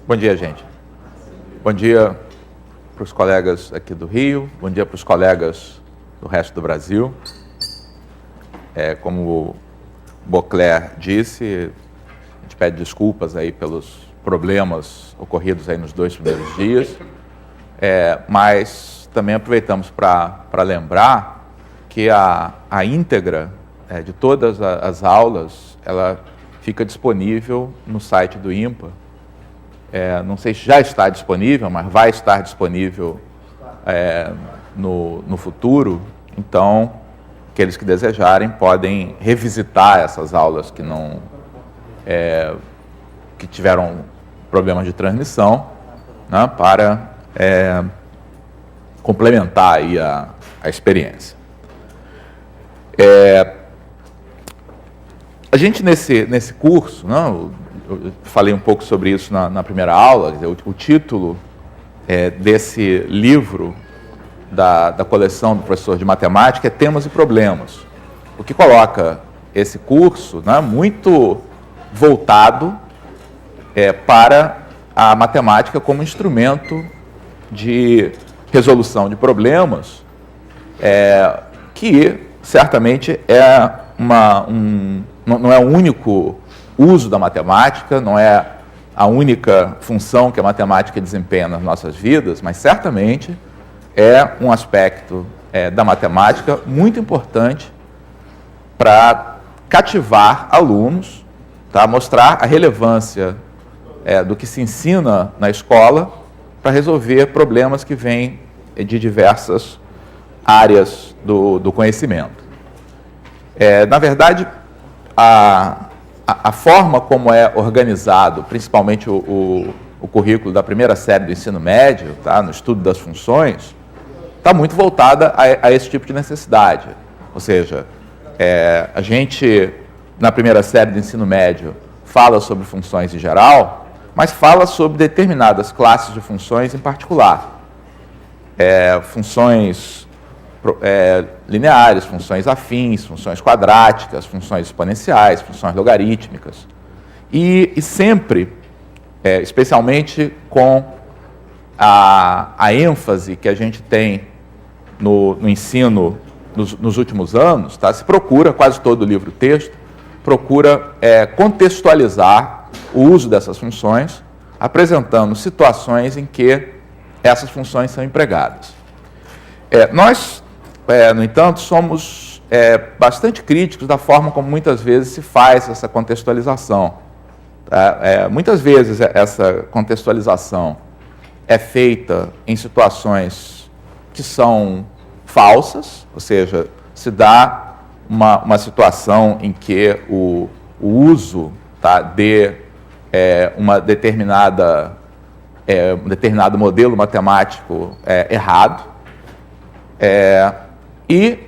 Bom dia, gente. Bom dia para os colegas aqui do Rio, bom dia para os colegas do resto do Brasil. Como o Beauclerc disse, a gente pede desculpas aí pelos problemas ocorridos aí nos 2 primeiros dias, mas também aproveitamos para lembrar que a íntegra de todas as aulas, ela fica disponível no site do IMPA. Não sei se já está disponível, mas vai estar disponível no futuro. Então, aqueles que desejarem podem revisitar essas aulas que tiveram problemas de transmissão, né, para complementar aí a experiência. A gente, nesse curso, né, eu falei um pouco sobre isso na primeira aula, o título desse livro da coleção do professor de matemática é Temas e Problemas, o que coloca esse curso, né, muito voltado para a matemática como instrumento de resolução de problemas, que certamente não é o único uso da matemática, não é a única função que a matemática desempenha nas nossas vidas, mas certamente é um aspecto da matemática muito importante para cativar alunos, tá? Mostrar a relevância do que se ensina na escola para resolver problemas que vêm de diversas áreas do conhecimento. Na verdade, a forma como é organizado, principalmente o currículo da primeira série do ensino médio, tá, no estudo das funções, está muito voltada a esse tipo de necessidade. Ou seja, a gente, na primeira série do ensino médio, fala sobre funções em geral, mas fala sobre determinadas classes de funções em particular. Funções lineares, funções afins, funções quadráticas, funções exponenciais, funções logarítmicas. E sempre, especialmente com a ênfase que a gente tem no ensino nos últimos anos, tá? Se procura, quase todo o livro-texto, procura contextualizar o uso dessas funções, apresentando situações em que essas funções são empregadas. Nós, no entanto, somos bastante críticos da forma como muitas vezes se faz essa contextualização. Muitas vezes essa contextualização é feita em situações que são falsas, ou seja, se dá uma situação em que o uso, tá, de um determinado modelo matemático errado. E,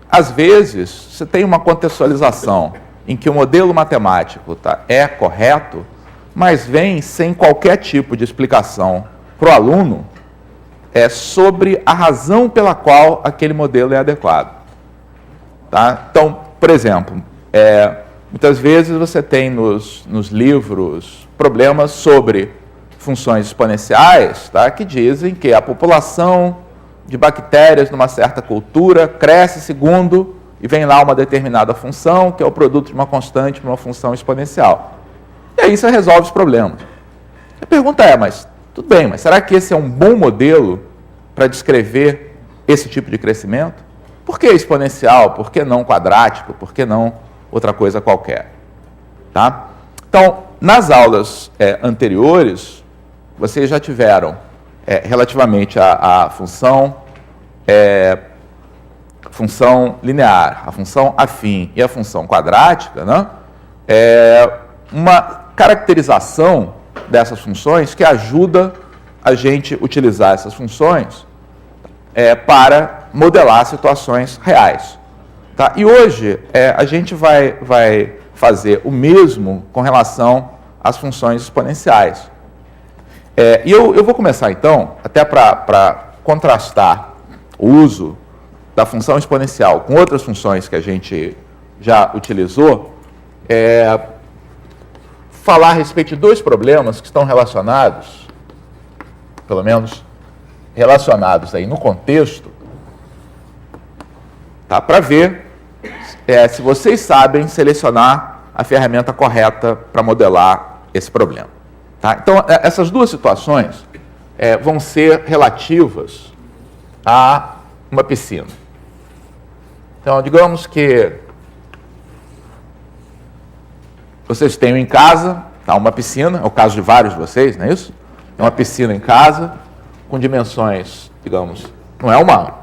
às vezes, você tem uma contextualização em que o modelo matemático é correto, mas vem sem qualquer tipo de explicação para o aluno sobre a razão pela qual aquele modelo é adequado. Tá? Então, por exemplo, muitas vezes você tem nos livros problemas sobre funções exponenciais, tá, que dizem que a população de bactérias numa certa cultura cresce segundo, e vem lá uma determinada função, que é o produto de uma constante para uma função exponencial. E aí você resolve os problemas. A pergunta mas tudo bem, mas será que esse é um bom modelo para descrever esse tipo de crescimento? Por que exponencial? Por que não quadrático? Por que não outra coisa qualquer? Tá? Então, nas aulas anteriores, vocês já tiveram, relativamente à função linear, a função afim e a função quadrática, né, uma caracterização dessas funções que ajuda a gente utilizar essas funções para modelar situações reais. Tá? E hoje a gente vai fazer o mesmo com relação às funções exponenciais. E eu vou começar, então, até para contrastar o uso da função exponencial com outras funções que a gente já utilizou, falar a respeito de dois problemas que estão relacionados, pelo menos relacionados aí no contexto, tá? Para ver se vocês sabem selecionar a ferramenta correta para modelar esse problema. Tá? Então, essas duas situações vão ser relativas a uma piscina. Então, digamos que vocês tenham em casa, tá, uma piscina, é o caso de vários de vocês, não é isso? É uma piscina em casa, com dimensões, digamos, não é uma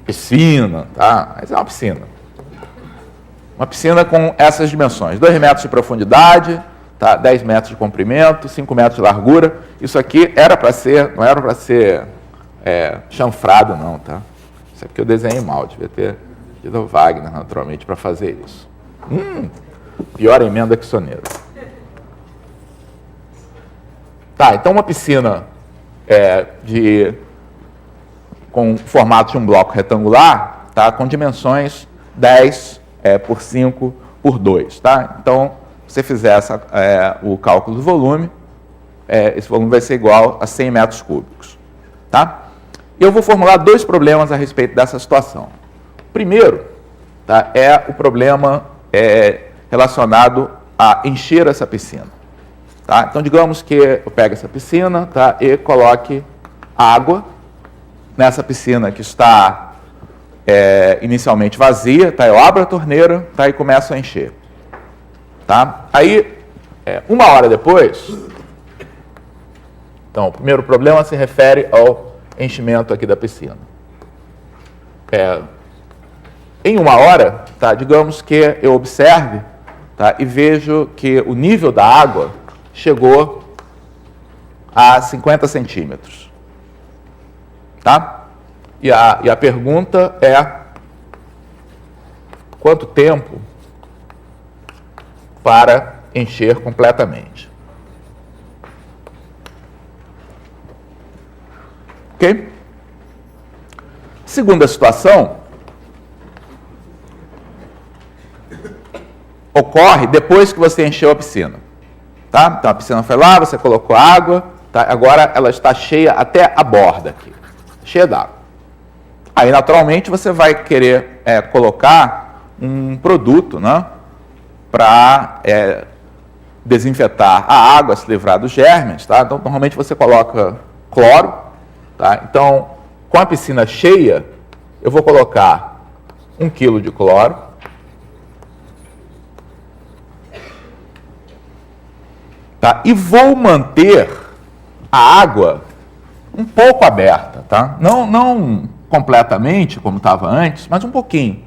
piscina, tá? Mas é uma piscina. Uma piscina com essas dimensões, 2 metros de profundidade, tá? 10 metros de comprimento, 5 metros de largura. Isso aqui era para ser, não era para ser chanfrado, não, tá? Isso aqui eu desenhei mal, devia ter tido o Wagner, naturalmente, para fazer isso. Pior emenda que soneira. Tá, então uma piscina com formato de um bloco retangular, tá, com dimensões 10 por 5 por 2. Tá? Então, se você fizer o cálculo do volume, esse volume vai ser igual a 100 metros cúbicos. Tá? Eu vou formular dois problemas a respeito dessa situação. Primeiro, tá, é o problema relacionado a encher essa piscina. Tá? Então, digamos que eu pego essa piscina, tá, e coloque água nessa piscina que está inicialmente vazia, tá? Eu abro a torneira, tá, e começo a encher. Tá? Aí, 1 hora depois, então, o primeiro problema se refere ao enchimento aqui da piscina. Em 1 hora, tá, digamos que eu observe, tá, e vejo que o nível da água chegou a 50 centímetros. Tá? E a pergunta é: quanto tempo para encher completamente? Ok? Segunda situação ocorre depois que você encheu a piscina. Tá? Então a piscina foi lá, você colocou água, tá? Agora ela está cheia até a borda aqui, cheia d'água. Aí naturalmente você vai querer colocar um produto, né, para desinfetar a água, se livrar dos germes. Tá? Então normalmente você coloca cloro. Tá? Então, com a piscina cheia, eu vou colocar 1 quilo de cloro. Tá? E vou manter a água um pouco aberta, tá? Não completamente, como estava antes, mas um pouquinho,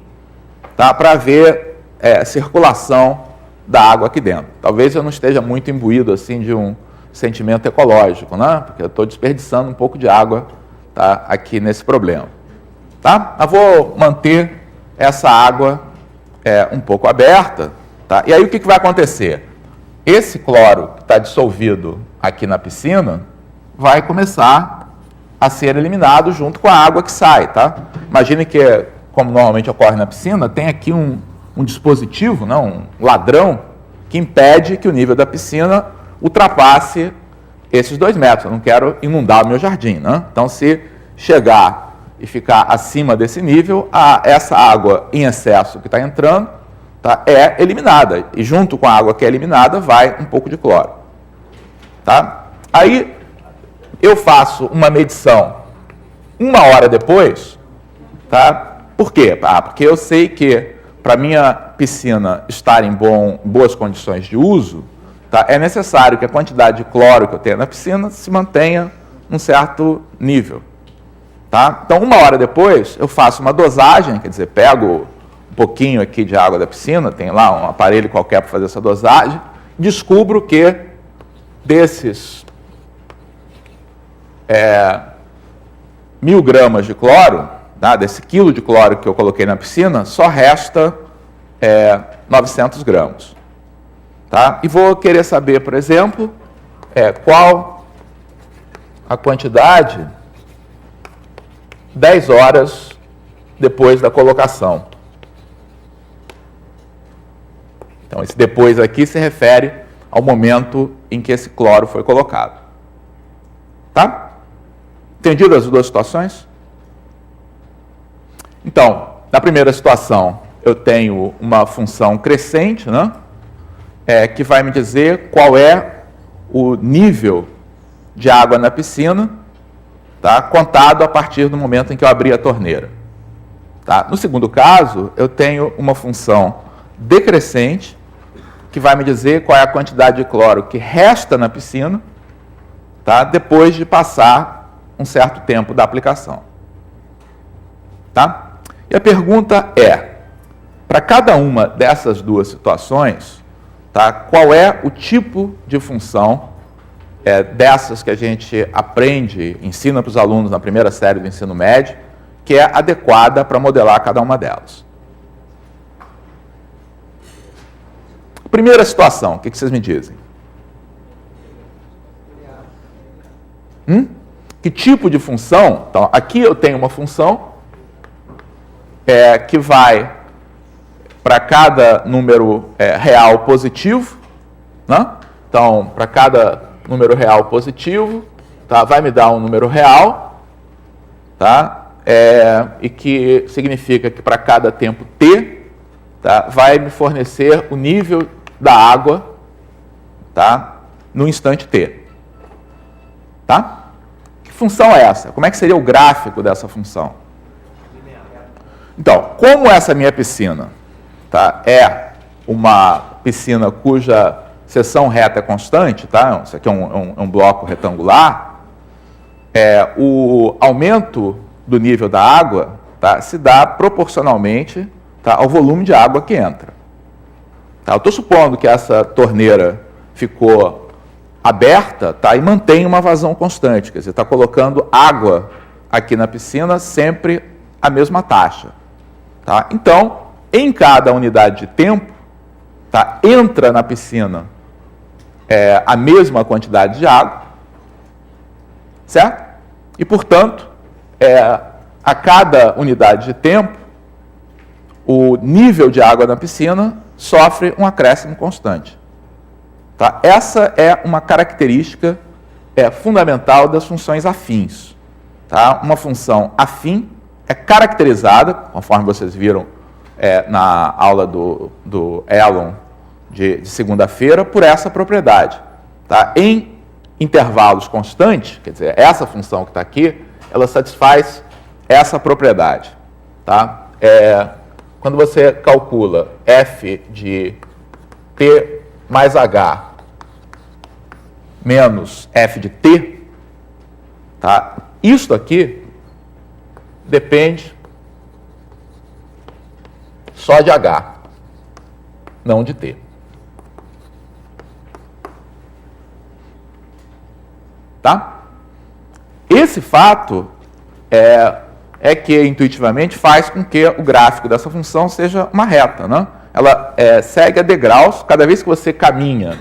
tá? Para ver circulação da água aqui dentro. Talvez eu não esteja muito imbuído assim de um sentimento ecológico, né? Porque eu estou desperdiçando um pouco de água, tá, aqui nesse problema. Tá? Eu vou manter essa água um pouco aberta. Tá? E aí o que vai acontecer? Esse cloro que está dissolvido aqui na piscina vai começar a ser eliminado junto com a água que sai. Tá? Imagine que, como normalmente ocorre na piscina, tem aqui um dispositivo, né, um ladrão, que impede que o nível da piscina ultrapasse esses 2 metros. Eu não quero inundar o meu jardim. Né? Então, se chegar e ficar acima desse nível, essa água em excesso que está entrando, tá, é eliminada. E junto com a água que é eliminada, vai um pouco de cloro. Tá? Aí, eu faço uma medição 1 hora depois. Tá? Por quê? Porque eu sei que, para minha piscina estar em boas condições de uso, tá, é necessário que a quantidade de cloro que eu tenho na piscina se mantenha num certo nível. Tá? Então, 1 hora depois, eu faço uma dosagem, quer dizer, pego um pouquinho aqui de água da piscina, tem lá um aparelho qualquer para fazer essa dosagem, descubro que desses 1.000 gramas de cloro, tá, desse quilo de cloro que eu coloquei na piscina, só resta 900 gramas. Tá? E vou querer saber, por exemplo, qual a quantidade 10 horas depois da colocação. Então, esse depois aqui se refere ao momento em que esse cloro foi colocado. Tá? Entendido as duas situações? Então, na primeira situação, eu tenho uma função crescente, né? Que vai me dizer qual é o nível de água na piscina, tá? Contado a partir do momento em que eu abri a torneira. Tá? No segundo caso, eu tenho uma função decrescente, que vai me dizer qual é a quantidade de cloro que resta na piscina, tá? Depois de passar um certo tempo da aplicação. Tá? E a pergunta é, para cada uma dessas duas situações, tá? Qual é o tipo de função dessas que a gente aprende, ensina para os alunos na primeira série do ensino médio, que é adequada para modelar cada uma delas? Primeira situação, o que vocês me dizem? Que tipo de função? Então, aqui eu tenho uma função que vai para cada número real positivo, né? Então, para cada número real positivo, tá? Vai me dar um número real, tá? E que significa que para cada tempo t, tá? Vai me fornecer o nível da água, tá? No instante t. Tá? Que função é essa? Como é que seria o gráfico dessa função? Então, como essa minha piscina, tá, é uma piscina cuja seção reta é constante, tá? Isso aqui é um bloco retangular, o aumento do nível da água, tá, se dá proporcionalmente, tá, ao volume de água que entra. Tá? Eu estou supondo que essa torneira ficou aberta, tá, e mantém uma vazão constante, quer dizer, está colocando água aqui na piscina sempre a mesma taxa. Tá? Então, em cada unidade de tempo, tá, entra na piscina a mesma quantidade de água, certo? E, portanto, a cada unidade de tempo, o nível de água na piscina sofre um acréscimo constante. Tá? Essa é uma característica fundamental das funções afins. Tá? Uma função afim é caracterizada, conforme vocês viram na aula do Elon de segunda-feira, por essa propriedade. Tá? Em intervalos constantes, quer dizer, essa função que está aqui, ela satisfaz essa propriedade. Tá? Quando você calcula f de t mais h menos f de t, tá? Isso aqui depende só de h, não de t. Tá? Esse fato que intuitivamente faz com que o gráfico dessa função seja uma reta, né? Ela segue a degraus. Cada vez que você caminha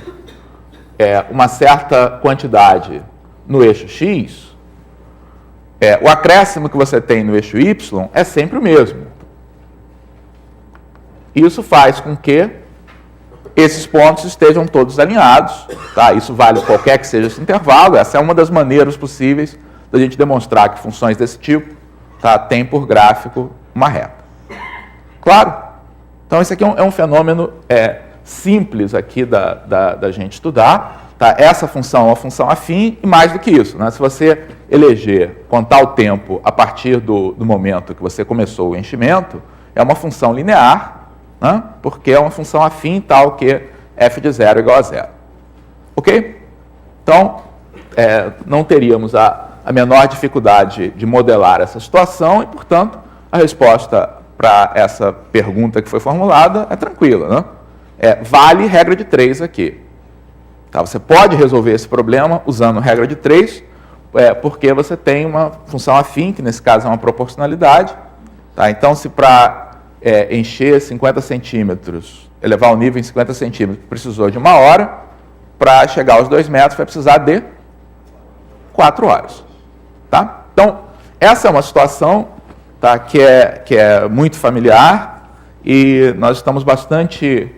uma certa quantidade no eixo x, o acréscimo que você tem no eixo y é sempre o mesmo. Isso faz com que esses pontos estejam todos alinhados. Tá? Isso vale qualquer que seja esse intervalo. Essa é uma das maneiras possíveis da gente demonstrar que funções desse tipo, tá, tem por gráfico uma reta. Claro? Então, esse aqui é um fenômeno simples aqui da gente estudar. Tá? Essa função é uma função afim e mais do que isso. Né? Se você contar o tempo a partir do momento que você começou o enchimento, é uma função linear, né? Porque é uma função afim tal que f de 0 é igual a 0. Ok? Então, não teríamos a menor dificuldade de modelar essa situação e, portanto, a resposta para essa pergunta que foi formulada é tranquila. Né? Vale regra de 3 aqui. Tá? Você pode resolver esse problema usando regra de 3, porque você tem uma função afim, que nesse caso é uma proporcionalidade. Tá? Então, se para encher 50 centímetros, elevar o nível em 50 centímetros, precisou de 1 hora, para chegar aos 2 metros vai precisar de 4 horas. Tá? Então, essa é uma situação, tá, que é muito familiar e nós estamos bastante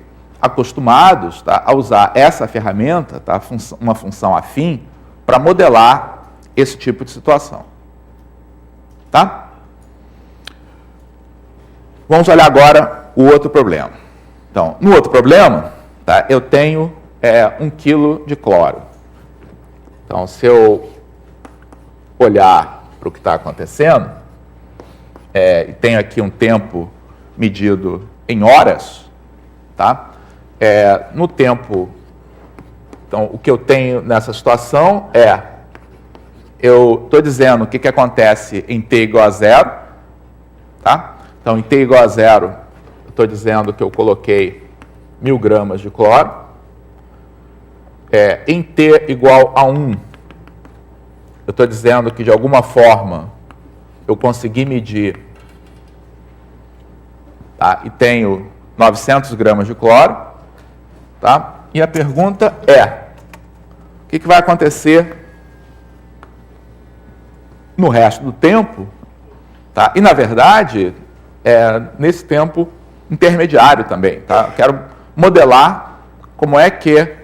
acostumados, tá, a usar essa ferramenta, tá, uma função afim, para modelar esse tipo de situação. Tá? Vamos olhar agora o outro problema. Então, no outro problema, tá, eu tenho 1 kg de cloro. Então, se eu olhar para o que está acontecendo, e tenho aqui um tempo medido em horas, tá? No tempo, então, o que eu tenho nessa situação eu estou dizendo o que acontece em t igual a 0, tá? Então, em t igual a 0, eu estou dizendo que eu coloquei 1000 gramas de cloro. Em t igual a 1, eu estou dizendo que, de alguma forma, eu consegui medir, tá? E tenho 900 gramas de cloro. Tá? E a pergunta o que vai acontecer no resto do tempo? Tá? E, na verdade, nesse tempo intermediário também. Tá? Eu quero modelar como é que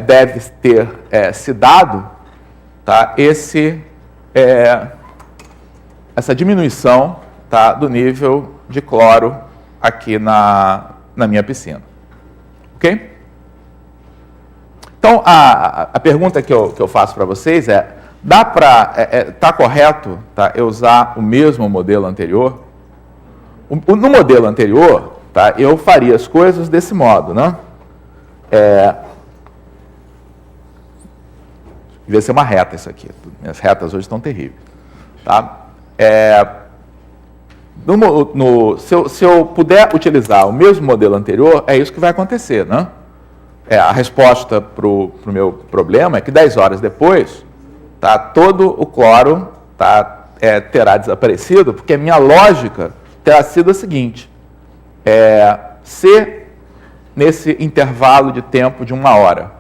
deve ter se dado, tá, essa diminuição, tá, do nível de cloro aqui na minha piscina. Ok? Então, a pergunta que eu faço para vocês tá correto, tá, eu usar o mesmo modelo anterior? No modelo anterior, tá, eu faria as coisas desse modo, né? Devia ser uma reta isso aqui. Minhas retas hoje estão terríveis. Tá? Se eu puder utilizar o mesmo modelo anterior, é isso que vai acontecer, né? A resposta para o meu problema é que 10 horas depois, tá, todo o cloro, tá, terá desaparecido, porque a minha lógica terá sido a seguinte: se nesse intervalo de tempo de 1 hora,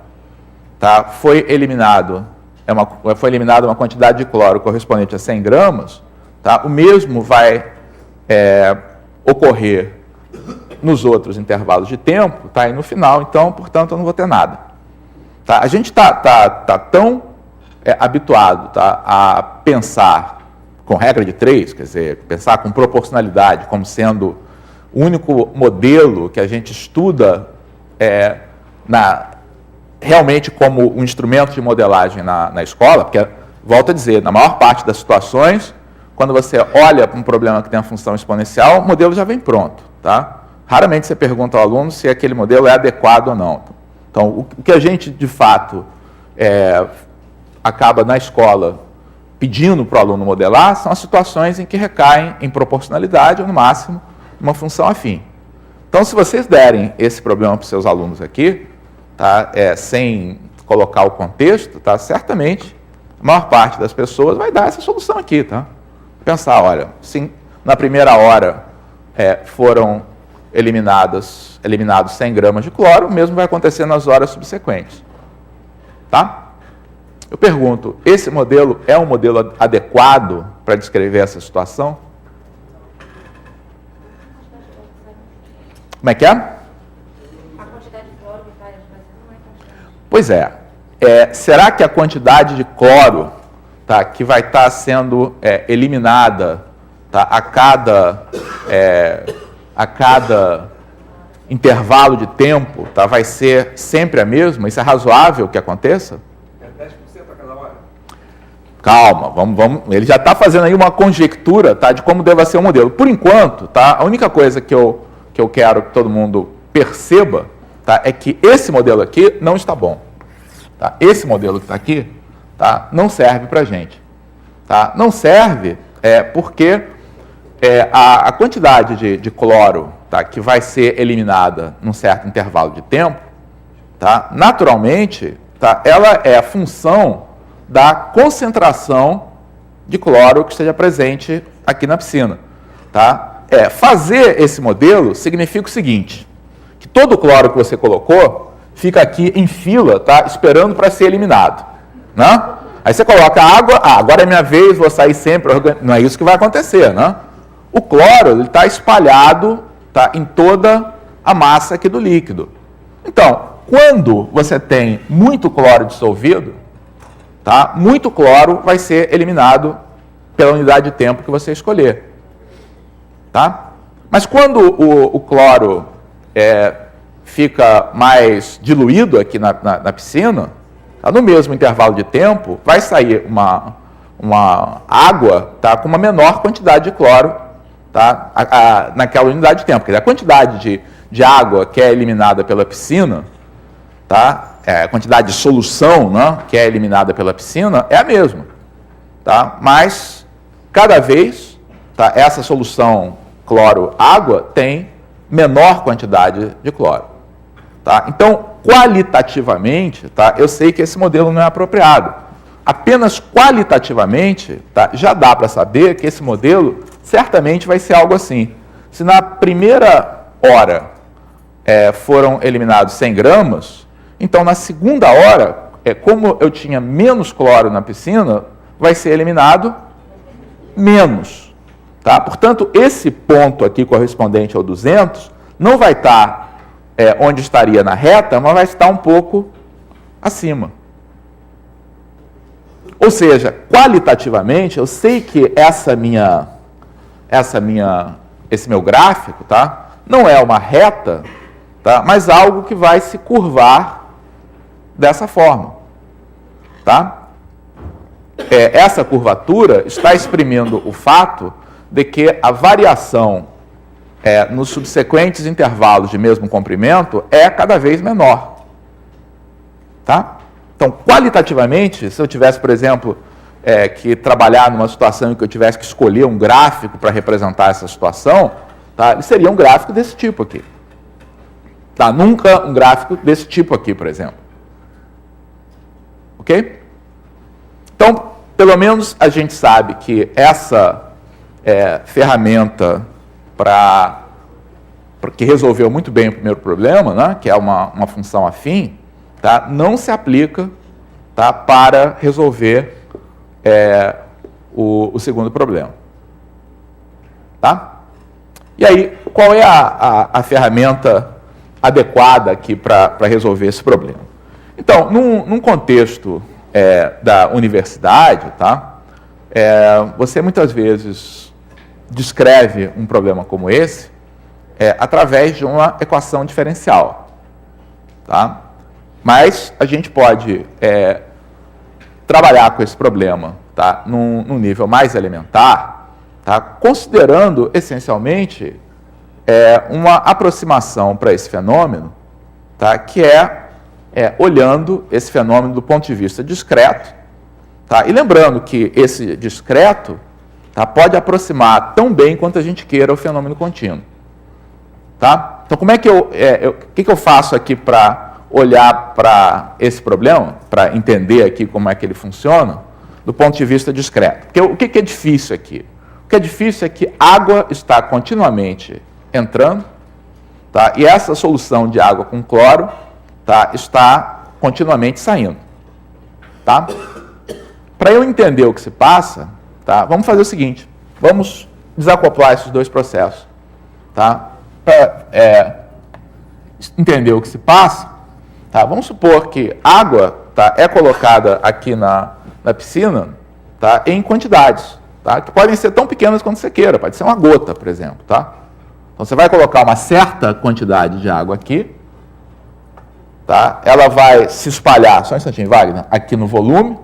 tá, foi eliminada uma quantidade de cloro correspondente a 100 gramas, tá, o mesmo vai ocorrer nos outros intervalos de tempo, tá, e no final, então, portanto, eu não vou ter nada. Tá? A gente tá tão habituado, tá, a pensar com regra de 3, quer dizer, pensar com proporcionalidade como sendo o único modelo que a gente estuda realmente como um instrumento de modelagem na escola, porque, volto a dizer, na maior parte das situações, quando você olha para um problema que tem uma função exponencial, o modelo já vem pronto. Tá? Raramente você pergunta ao aluno se aquele modelo é adequado ou não. Então, o que a gente, de fato, acaba na escola pedindo para o aluno modelar são as situações em que recaem em proporcionalidade ou, no máximo, uma função afim. Então, se vocês derem esse problema para os seus alunos aqui, tá, sem colocar o contexto, tá, certamente a maior parte das pessoas vai dar essa solução aqui. Tá? Pensar, olha, se na primeira hora foram eliminados 100 gramas de cloro, o mesmo vai acontecer nas horas subsequentes. Tá? Eu pergunto, esse modelo é um modelo adequado para descrever essa situação? Como é que é? A quantidade de cloro que vai não é constante. Pois será que a quantidade de cloro, tá, que vai estar sendo eliminada, tá, a cada intervalo de tempo, tá, vai ser sempre a mesma? Isso é razoável que aconteça? 10% a cada hora. Calma, vamos. Ele já está fazendo aí uma conjectura, tá, de como deve ser o modelo. Por enquanto, tá, a única coisa que eu quero que todo mundo perceba, tá, é que esse modelo aqui não está bom. Tá? Esse modelo que está aqui, tá, não serve para a gente. Tá? Não serve porque a quantidade de cloro, tá, que vai ser eliminada num certo intervalo de tempo, tá, naturalmente, tá, ela é a função da concentração de cloro que esteja presente aqui na piscina. Tá? Fazer esse modelo significa o seguinte, que todo o cloro que você colocou fica aqui em fila, tá, esperando para ser eliminado. Né? Aí você coloca água, agora é minha vez, vou sair sempre. Não é isso que vai acontecer. Né? O cloro está espalhado, tá, em toda a massa aqui do líquido. Então, quando você tem muito cloro dissolvido, tá? Muito cloro vai ser eliminado pela unidade de tempo que você escolher. Tá? Mas quando o cloro fica mais diluído aqui na piscina, tá? No mesmo intervalo de tempo, vai sair uma água, tá? Com uma menor quantidade de cloro, tá? Naquela unidade de tempo. Quer dizer, a quantidade de água que é eliminada pela piscina, tá? A quantidade de solução, né, que é eliminada pela piscina é a mesma. Tá? Mas, cada vez, tá, essa solução cloro-água tem menor quantidade de cloro. Tá? Então, qualitativamente, tá, eu sei que esse modelo não é apropriado. Apenas qualitativamente, tá, já dá para saber que esse modelo certamente vai ser algo assim. Se na primeira hora foram eliminados 100 gramas, então na segunda hora, como eu tinha menos cloro na piscina, vai ser eliminado menos. Tá? Portanto, esse ponto aqui correspondente ao 200 não vai estar onde estaria na reta, mas vai estar um pouco acima. Ou seja, qualitativamente, eu sei que esse meu gráfico, tá, não é uma reta, tá, mas algo que vai se curvar dessa forma. Tá? Essa curvatura está exprimindo o fato de que a variação nos subsequentes intervalos de mesmo comprimento é cada vez menor. Tá? Então, qualitativamente, se eu tivesse, por exemplo, que trabalhar numa situação em que eu tivesse que escolher um gráfico para representar essa situação, tá, ele seria um gráfico desse tipo aqui. Tá? Nunca um gráfico desse tipo aqui, por exemplo. Ok? Então, pelo menos a gente sabe que essa ferramenta que resolveu muito bem o primeiro problema, né, que é uma função afim, tá, não se aplica, tá, para resolver o segundo problema. Tá? E aí, qual é a ferramenta adequada aqui para resolver esse problema? Então, num contexto da universidade, tá, você muitas vezes descreve um problema como esse através de uma equação diferencial. Tá? Mas a gente pode trabalhar com esse problema, tá, num nível mais elementar, tá, considerando essencialmente uma aproximação para esse fenômeno, tá, que olhando esse fenômeno do ponto de vista discreto, tá, e lembrando que esse discreto, tá, pode aproximar tão bem quanto a gente queira o fenômeno contínuo. Tá? Então, como é que que eu faço aqui para olhar para esse problema, para entender aqui como é que ele funciona, do ponto de vista discreto? Porque o que é difícil aqui? O que é difícil é que água está continuamente entrando, tá? E essa solução de água com cloro, tá, está continuamente saindo. Tá? Para eu entender o que se passa, tá, vamos fazer o seguinte, vamos desacoplar esses dois processos. Tá? Para entender o que se passa, tá, vamos supor que água, tá, é colocada aqui na piscina, tá, em quantidades, tá, que podem ser tão pequenas quanto você queira, pode ser uma gota, por exemplo. Tá? Então, você vai colocar uma certa quantidade de água aqui, tá? Ela vai se espalhar, só um instantinho, Wagner, aqui no volume.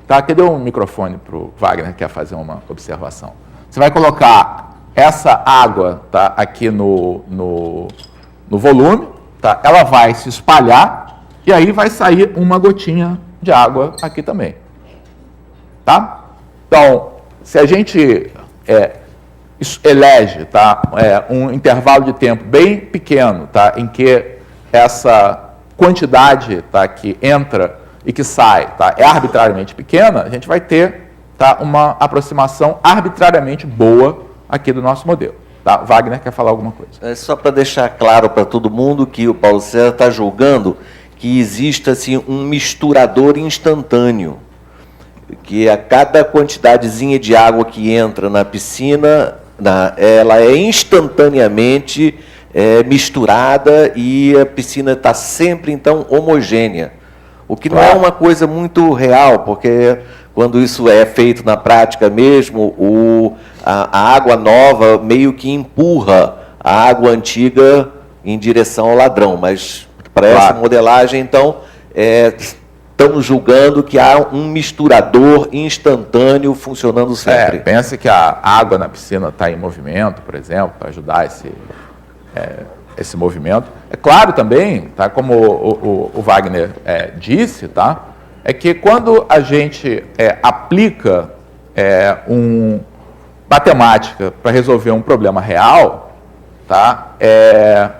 Tá? Cadê o microfone para o Wagner que quer fazer uma observação? Você vai colocar essa água, tá, aqui no volume, tá? Ela vai se espalhar e aí vai sair uma gotinha de água aqui também. Tá? Então, se a gente elege, tá, um intervalo de tempo bem pequeno, tá, em que essa quantidade, tá, que entra e que sai, tá, é arbitrariamente pequena, a gente vai ter, tá, uma aproximação arbitrariamente boa aqui do nosso modelo. Tá? Wagner quer falar alguma coisa? Só para deixar claro para todo mundo que o Paulo César está julgando que existe assim, um misturador instantâneo, que a cada quantidadezinha de água que entra na piscina, ela é instantaneamente misturada e a piscina está sempre, então, homogênea. O que não é uma coisa muito real, porque quando isso é feito na prática mesmo, a água nova meio que empurra a água antiga em direção ao ladrão. Mas para essa modelagem, então, estamos julgando que há um misturador instantâneo funcionando sempre. Pense que a água na piscina está em movimento, por exemplo, para ajudar esse movimento. É claro também, tá, como o Wagner disse, tá, é que quando a gente aplica matemática para resolver um problema real, tá,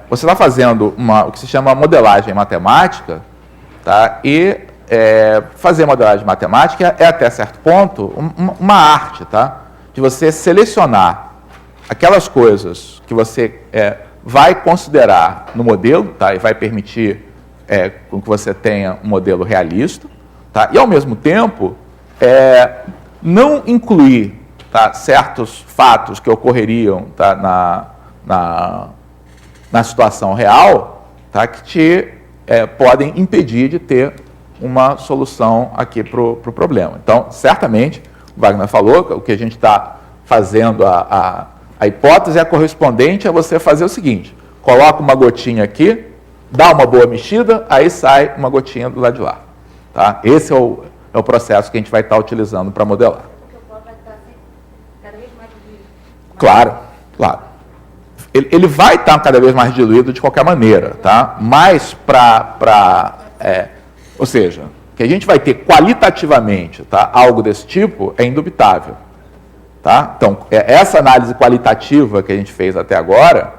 você está fazendo o que se chama modelagem matemática, tá, e fazer modelagem matemática é, até certo ponto, uma arte, tá, de você selecionar aquelas coisas que você vai considerar no modelo, tá, e vai permitir com que você tenha um modelo realista, tá, e, ao mesmo tempo, não incluir, tá, certos fatos que ocorreriam, tá, na situação real, tá, que te podem impedir de ter uma solução aqui para o problema. Então, certamente, o Wagner falou que o que a gente está fazendo, a hipótese é correspondente a você fazer o seguinte: coloca uma gotinha aqui, dá uma boa mexida, aí sai uma gotinha do lado de lá. Tá? Esse é o processo que a gente vai estar utilizando para modelar. Porque o pó vai estar cada vez mais diluído. Claro, claro. Ele vai estar cada vez mais diluído de qualquer maneira, tá? Mas ou seja, que a gente vai ter qualitativamente, tá, algo desse tipo é indubitável. Tá? Então, essa análise qualitativa que a gente fez até agora,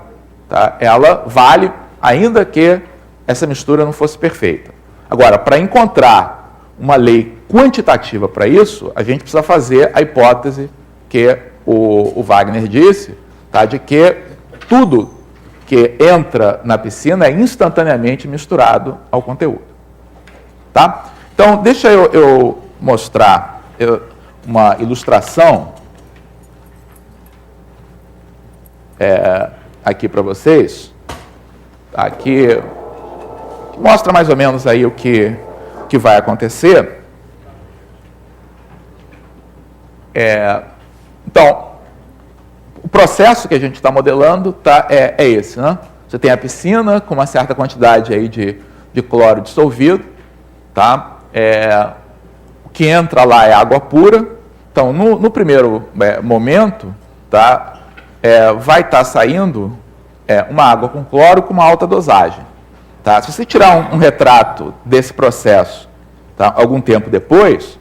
tá, ela vale ainda que essa mistura não fosse perfeita. Agora, para encontrar uma lei quantitativa para isso, a gente precisa fazer a hipótese que o Wagner disse, tá, de que tudo que entra na piscina é instantaneamente misturado ao conteúdo. Tá? Então, deixa eu mostrar uma ilustração aqui para vocês, aqui mostra mais ou menos aí o que vai acontecer. Então, o processo que a gente está modelando é esse, né? Você tem a piscina com uma certa quantidade aí de cloro dissolvido, tá? O que entra lá é água pura. Então, no primeiro momento, tá, vai estar saindo uma água com cloro com uma alta dosagem. Tá? Se você tirar um retrato desse processo, tá, algum tempo depois,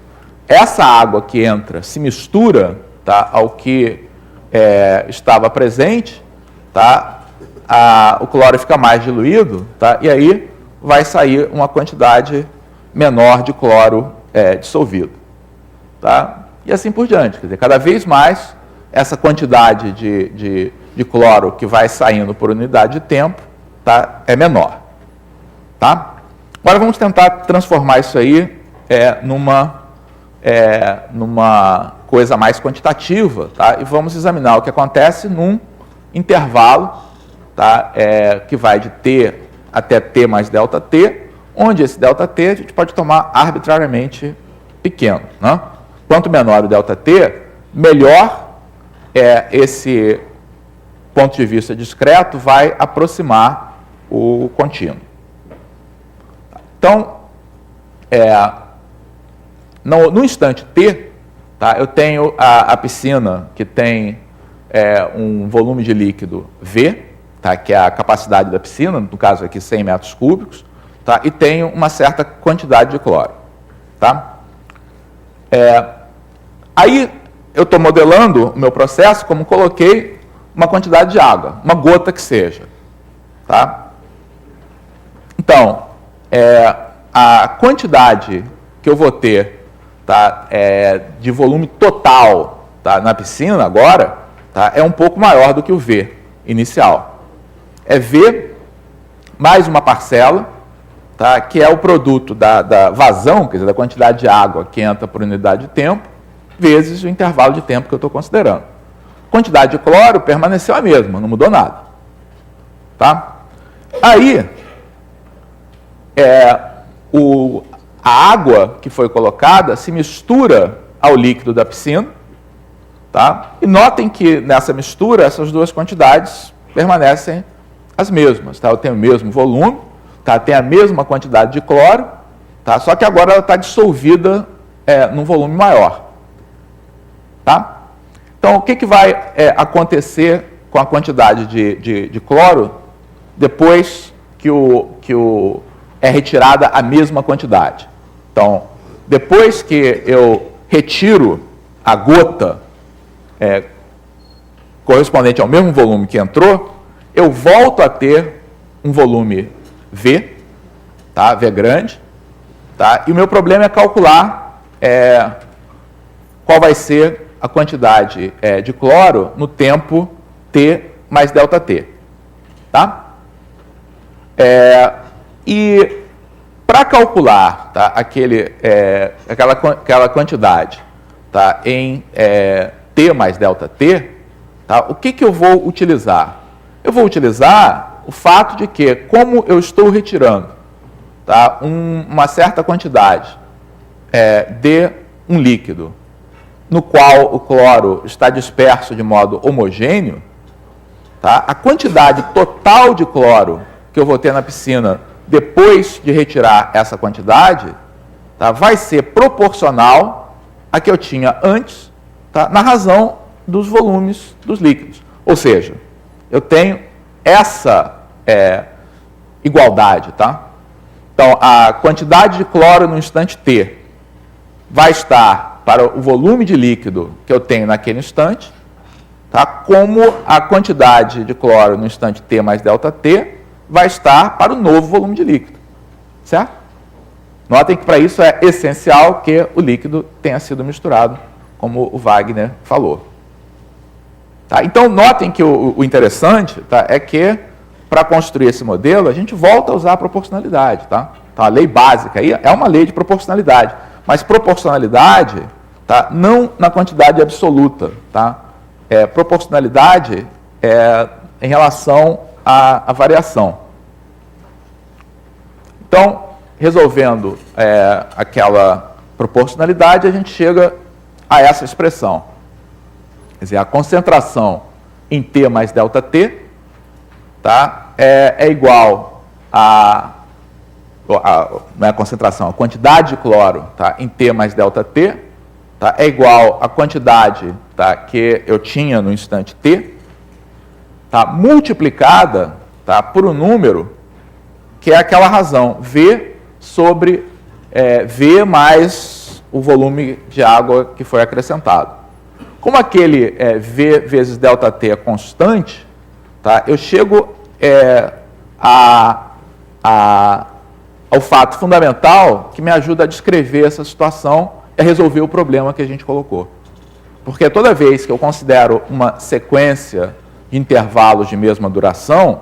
essa água que entra se mistura, tá, ao que estava presente, tá, o cloro fica mais diluído, tá, e aí vai sair uma quantidade menor de cloro dissolvido. Tá? E assim por diante. Quer dizer, cada vez mais essa quantidade de cloro que vai saindo por unidade de tempo, tá, é menor. Tá? Agora vamos tentar transformar isso aí numa coisa mais quantitativa, tá? E vamos examinar o que acontece num intervalo, tá, que vai de T até T mais delta T, onde esse delta T a gente pode tomar arbitrariamente pequeno. Né? Quanto menor o delta T, melhor esse ponto de vista discreto vai aproximar o contínuo. Então, no instante T, tá, eu tenho a piscina que tem um volume de líquido V, tá, que é a capacidade da piscina, no caso aqui 100 metros cúbicos, tá, e tenho uma certa quantidade de cloro. Tá? Aí eu estou modelando o meu processo como coloquei uma quantidade de água, uma gota que seja. Tá? Então, a quantidade que eu vou ter, tá, de volume total, tá, na piscina agora, tá, é um pouco maior do que o V inicial. É V mais uma parcela, tá, que é o produto da vazão, quer dizer, da quantidade de água que entra por unidade de tempo, vezes o intervalo de tempo que eu estou considerando. A quantidade de cloro permaneceu a mesma, não mudou nada. Tá? Aí, a água que foi colocada se mistura ao líquido da piscina, tá? E notem que nessa mistura essas duas quantidades permanecem as mesmas, tá? Eu tenho o mesmo volume, tá? Tem a mesma quantidade de cloro, tá? Só que agora ela está dissolvida num volume maior, tá? Então, o que vai acontecer com a quantidade de cloro depois que é retirada a mesma quantidade? Então, depois que eu retiro a gota correspondente ao mesmo volume que entrou, eu volto a ter um volume V, tá? V grande, tá? E o meu problema é calcular qual vai ser a quantidade de cloro no tempo T mais ΔT, tá? E para calcular, tá, aquela quantidade, tá, em T mais ΔT, tá, o que eu vou utilizar? Eu vou utilizar o fato de que, como eu estou retirando, tá, uma certa quantidade de um líquido, no qual o cloro está disperso de modo homogêneo, tá, a quantidade total de cloro que eu vou ter na piscina depois de retirar essa quantidade, tá, vai ser proporcional à que eu tinha antes, tá, na razão dos volumes dos líquidos. Ou seja, eu tenho essa igualdade. Tá? Então, a quantidade de cloro no instante T vai estar para o volume de líquido que eu tenho naquele instante, tá, como a quantidade de cloro no instante T mais ΔT vai estar para o novo volume de líquido, certo? Notem que para isso é essencial que o líquido tenha sido misturado, como o Wagner falou. Tá? Então, notem que o interessante, tá, é que, para construir esse modelo, a gente volta a usar a proporcionalidade. Tá? Então, a lei básica aí é uma lei de proporcionalidade, mas proporcionalidade, tá, não na quantidade absoluta. Tá? Proporcionalidade em relação à variação. Então, resolvendo aquela proporcionalidade, a gente chega a essa expressão. Quer dizer, a concentração em T mais ΔT, tá, é igual não é a concentração, a quantidade de cloro, tá, em T mais ΔT, tá, é igual à quantidade, tá, que eu tinha no instante T, tá, multiplicada, tá, por um número que é aquela razão, V sobre V mais o volume de água que foi acrescentado. Como aquele V vezes ΔT é constante, tá, eu chego ao fato fundamental que me ajuda a descrever essa situação e a resolver o problema que a gente colocou. Porque toda vez que eu considero uma sequência de intervalos de mesma duração,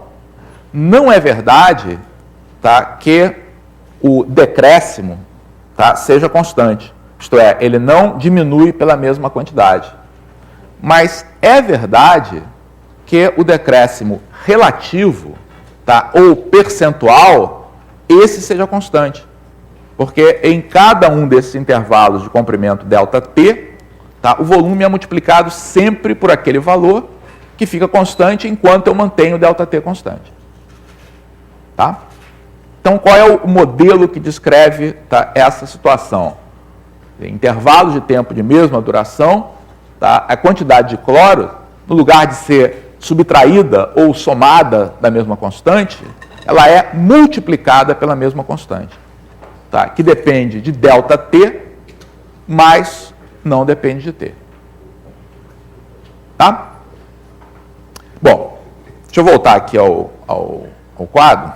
não é verdade, tá, que o decréscimo, tá, seja constante. Isto é, ele não diminui pela mesma quantidade. Mas é verdade que o decréscimo relativo, tá, ou percentual, esse seja constante. Porque em cada um desses intervalos de comprimento ΔT, tá, o volume é multiplicado sempre por aquele valor que fica constante enquanto eu mantenho o ΔT constante. Tá? Então, qual é o modelo que descreve, tá, essa situação? Em intervalos de tempo de mesma duração, tá, a quantidade de cloro, no lugar de ser subtraída ou somada da mesma constante, ela é multiplicada pela mesma constante, tá, que depende de ΔT, mas não depende de T. Tá? Bom, deixa eu voltar aqui ao quadro.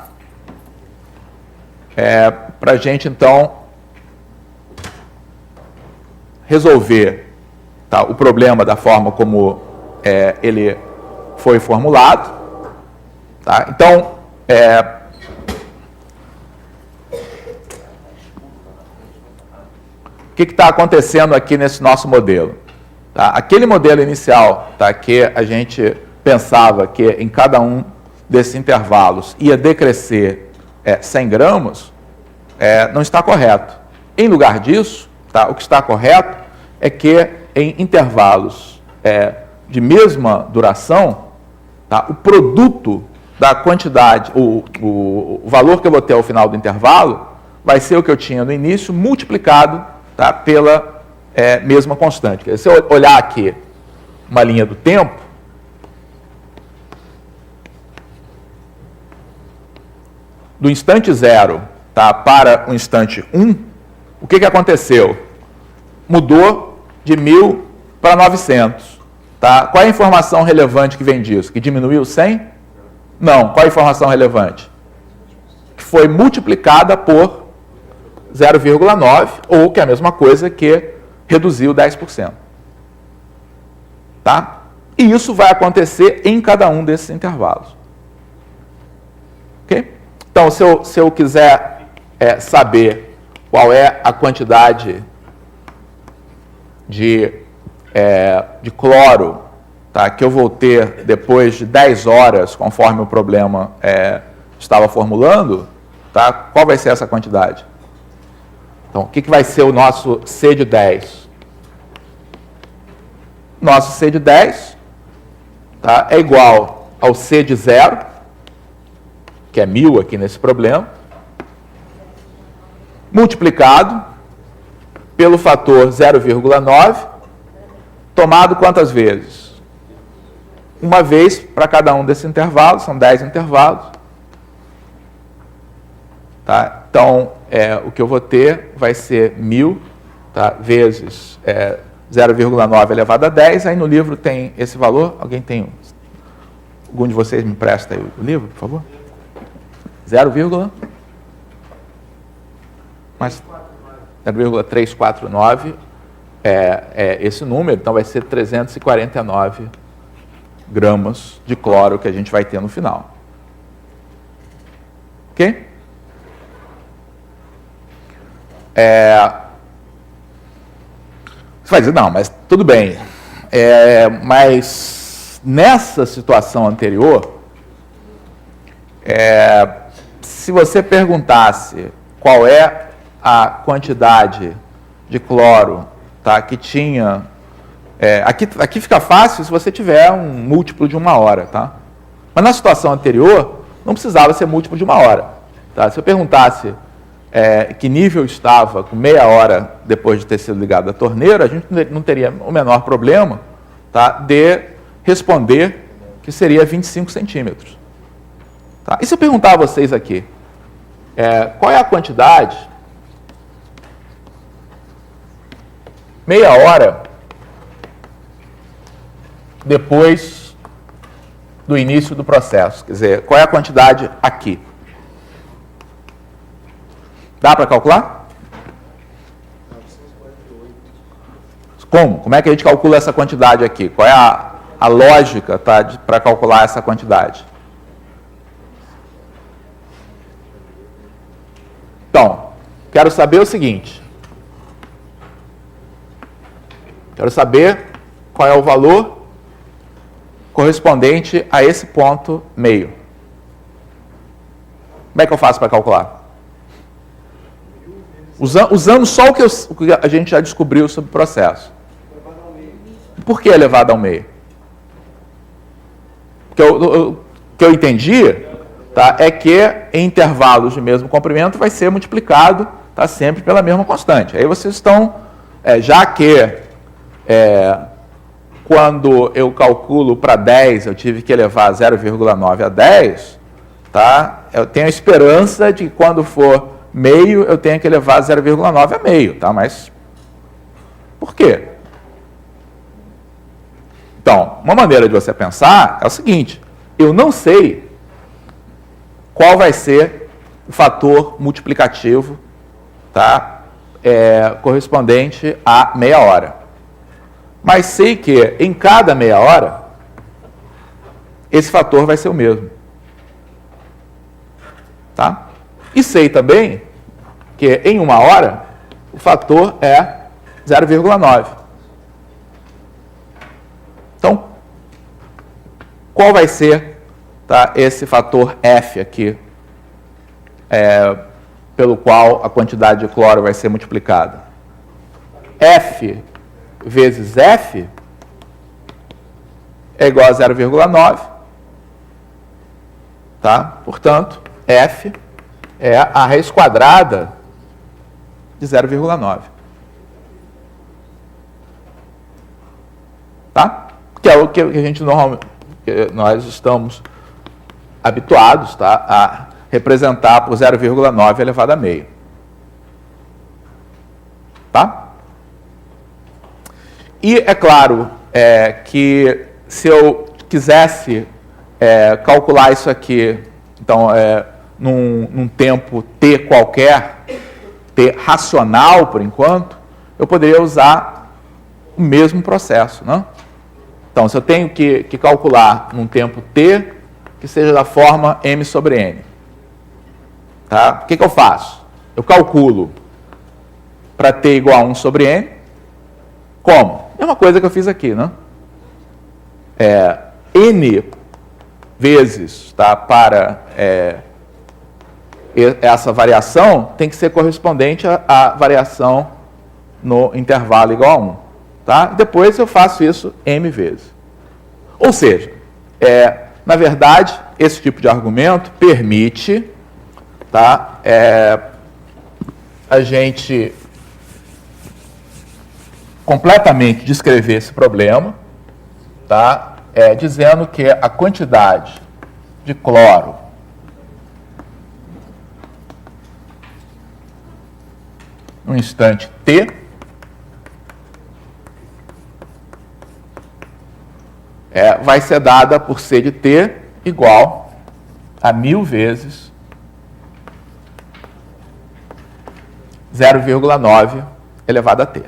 Para a gente, então, resolver, tá, o problema da forma como ele foi formulado. Tá? Então, o que está acontecendo aqui nesse nosso modelo? Tá? Aquele modelo inicial, tá, que a gente pensava que em cada um desses intervalos ia decrescer 100 gramas, não está correto. Em lugar disso, tá, o que está correto é que em intervalos de mesma duração, tá, o produto da quantidade, o valor que eu vou ter ao final do intervalo, vai ser o que eu tinha no início, multiplicado, tá, pela mesma constante. Se eu olhar aqui uma linha do tempo, do instante 0, tá, para o instante 1, o que aconteceu? Mudou de 1.000 para 900. Tá? Qual é a informação relevante que vem disso? Que diminuiu 100? Não. Qual é a informação relevante? Que foi multiplicada por 0,9, ou que é a mesma coisa que reduziu 10%. Tá? E isso vai acontecer em cada um desses intervalos. Ok? Então, se eu quiser saber qual é a quantidade de cloro, tá, que eu vou ter depois de 10 horas, conforme o problema estava formulando, tá, qual vai ser essa quantidade? Então, o que vai ser o nosso C de 10? Nosso C de 10, tá, é igual ao C de 0, que é 1.000 aqui nesse problema, multiplicado pelo fator 0,9, tomado quantas vezes? Uma vez para cada um desses intervalos, são 10 intervalos. Tá? Então, o que eu vou ter vai ser 1.000, tá, vezes 0,9 elevado a 10, aí no livro tem esse valor. Alguém tem? Algum de vocês me empresta aí o livro, por favor? 0,349 é esse número, então vai ser 349 gramas de cloro que a gente vai ter no final. Ok? Você vai dizer, não, mas tudo bem. Mas nessa situação anterior, se você perguntasse qual é a quantidade de cloro, tá, que tinha... aqui fica fácil se você tiver um múltiplo de 1 hora. Tá? Mas na situação anterior, não precisava ser múltiplo de 1 hora. Tá? Se eu perguntasse que nível estava com meia hora depois de ter sido ligado a torneira, a gente não teria o menor problema, tá, de responder que seria 25 centímetros. Tá? E se eu perguntar a vocês aqui, qual é a quantidade, meia hora depois do início do processo? Quer dizer, qual é a quantidade aqui? Dá para calcular? Como? Como é que a gente calcula essa quantidade aqui? Qual é a lógica, tá, para calcular essa quantidade? Então, quero saber o seguinte. Quero saber qual é o valor correspondente a esse ponto meio. Como é que eu faço para calcular? Usando só o que a gente já descobriu sobre o processo. Por que elevado ao meio? Porque o que eu entendi, tá, é que em intervalos de mesmo comprimento vai ser multiplicado, tá, sempre pela mesma constante. Aí vocês estão, já que quando eu calculo para 10, eu tive que elevar 0,9 a 10, tá, eu tenho a esperança de que quando for meio, eu tenho que elevar 0,9 a meio, tá? Mas por quê? Então, uma maneira de você pensar é o seguinte: eu não sei qual vai ser o fator multiplicativo, tá, correspondente a meia hora. Mas sei que em cada meia hora, esse fator vai ser o mesmo. Tá? E sei também que em 1 hora, o fator é 0,9. Então, qual vai ser, tá, tá, esse fator F aqui, pelo qual a quantidade de cloro vai ser multiplicada. F vezes F é igual a 0,9. Tá? Portanto, F é a raiz quadrada de 0,9. Tá? Que é o que a gente normalmente, nós estamos habituados, tá, a representar por 0,9 elevado a meio. Tá? E é claro que se eu quisesse calcular isso aqui, então, num tempo t qualquer, t racional por enquanto, eu poderia usar o mesmo processo, né? Então, se eu tenho que calcular num tempo t, que seja da forma m sobre n. Tá? O que eu faço? Eu calculo para t igual a 1 sobre n. Como? É uma coisa que eu fiz aqui, né? N vezes, tá, para essa variação tem que ser correspondente à variação no intervalo igual a 1. Tá? Depois eu faço isso m vezes. Ou seja, na verdade, esse tipo de argumento permite, tá, a gente completamente descrever esse problema, tá, dizendo que a quantidade de cloro no instante t vai ser dada por C de t igual a 1000 vezes 0,9 elevado a t.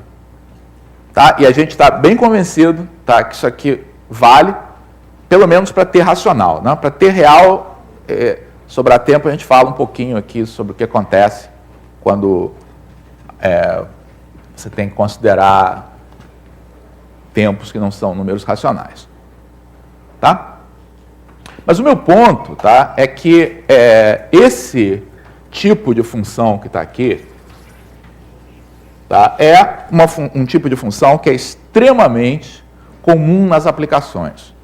Tá? E a gente está bem convencido, tá, que isso aqui vale, pelo menos para t racional. Né? Para t real, sobrar tempo, a gente fala um pouquinho aqui sobre o que acontece quando você tem que considerar tempos que não são números racionais. Tá? Mas o meu ponto, tá, é que esse tipo de função que está aqui, tá, é um tipo de função que é extremamente comum nas aplicações.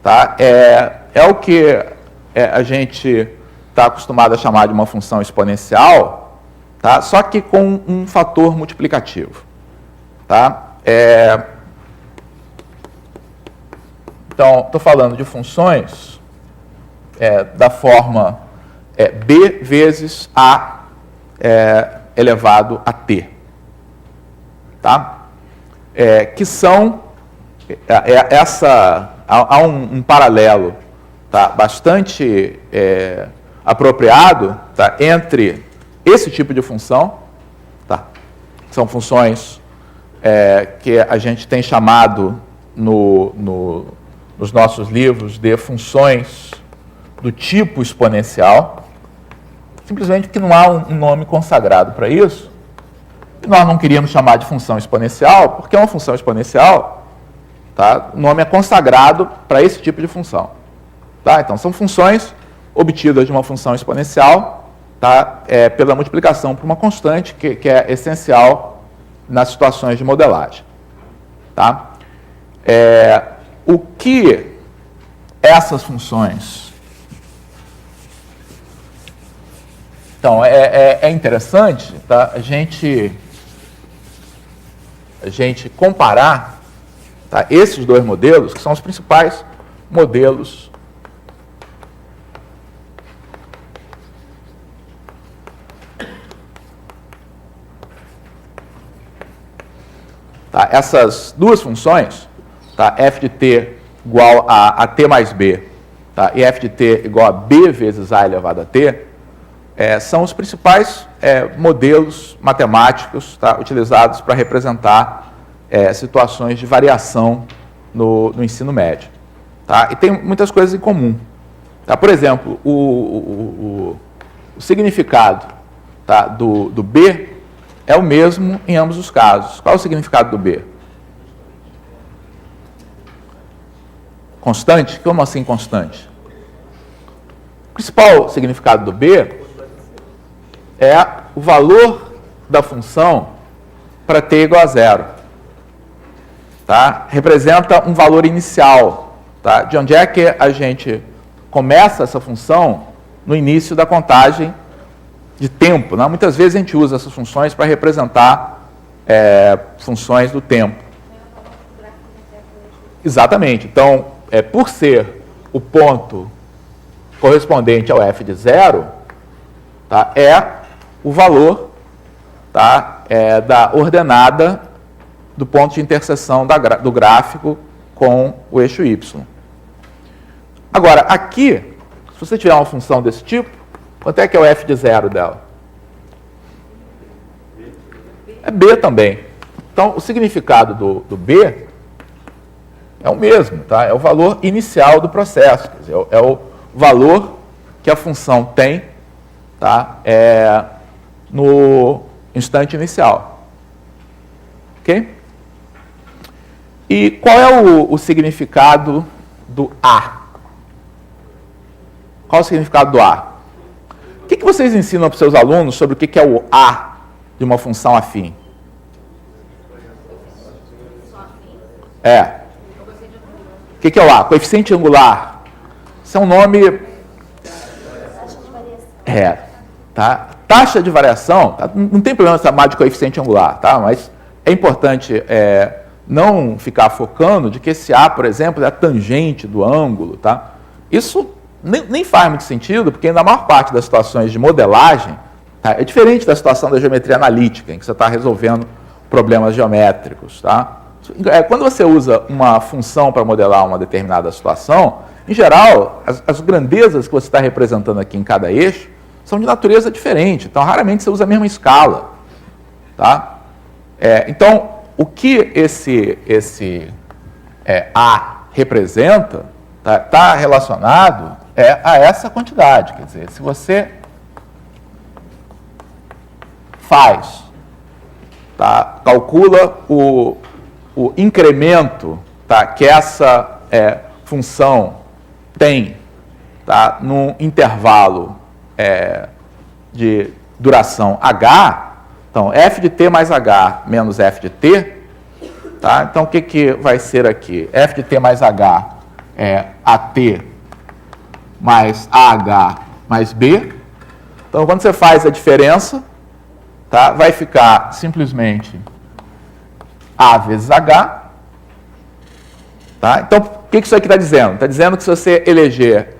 Tá? É o que a gente está acostumado a chamar de uma função exponencial, tá? Só que com um fator multiplicativo. Tá? Então, estou falando de funções da forma b vezes a elevado a t. Tá? Que são há um paralelo, tá, bastante apropriado, tá, entre esse tipo de função, tá, são funções que a gente tem chamado nos nossos livros de funções do tipo exponencial, simplesmente porque não há um nome consagrado para isso. Nós não queríamos chamar de função exponencial, porque é uma função exponencial, tá? O nome é consagrado para esse tipo de função. Tá? Então, são funções obtidas de uma função exponencial, tá? Pela multiplicação por uma constante, que é essencial nas situações de modelagem. Tá? O que essas funções... Então, é interessante, tá, a gente comparar, tá, esses dois modelos, que são os principais modelos tá, essas duas funções, tá, f de t igual a t mais b, tá, e f de t igual a b vezes a elevado a t, são os principais modelos matemáticos, tá, utilizados para representar situações de variação no ensino médio. Tá? E tem muitas coisas em comum. Tá? Por exemplo, o significado, tá, do B é o mesmo em ambos os casos. Qual é o significado do B? Constante? Como assim constante? principal significado do B é o valor da função para t igual a zero. Tá? Representa um valor inicial. Tá? De onde é que a gente começa essa função? No início da contagem de tempo. Né? Muitas vezes a gente usa essas funções para representar funções do tempo. Exatamente. Então, por ser o ponto correspondente ao f de zero, tá? É o valor, tá? Da ordenada do ponto de interseção do gráfico com o eixo y. Agora, aqui, se você tiver uma função desse tipo, quanto é que é o f de zero dela? É b também. Então, o significado do b é o mesmo, tá? É o valor inicial do processo, quer dizer, é o valor que a função tem, tá? No instante inicial. Ok? E qual é o significado do A? Qual é o significado do A? O que vocês ensinam para os seus alunos sobre o que é o A de uma função afim? O que é o A? Coeficiente angular. Isso é um nome... Tá? Taxa de variação, tá? Não tem problema chamar de coeficiente angular, tá? Mas é importante não ficar focando de que esse A, por exemplo, é a tangente do ângulo, tá? Isso nem faz muito sentido, porque na maior parte das situações de modelagem, tá? É diferente da situação da geometria analítica, em que você está resolvendo problemas geométricos, tá? Quando você usa uma função para modelar uma determinada situação, em geral, as grandezas que você está representando aqui em cada eixo são de natureza diferente. Então, raramente você usa a mesma escala. Tá? Então, o que esse A representa está relacionado a essa quantidade. Quer dizer, se você calcula o incremento, tá, que essa função tem, tá, num intervalo de duração h, então f de t mais h menos f de t, tá? Então o que vai ser aqui? F de t mais h é at mais ah mais b. Então quando você faz a diferença, tá, vai ficar simplesmente a vezes h. Tá? Então, o que isso aqui está dizendo? Está dizendo que se você eleger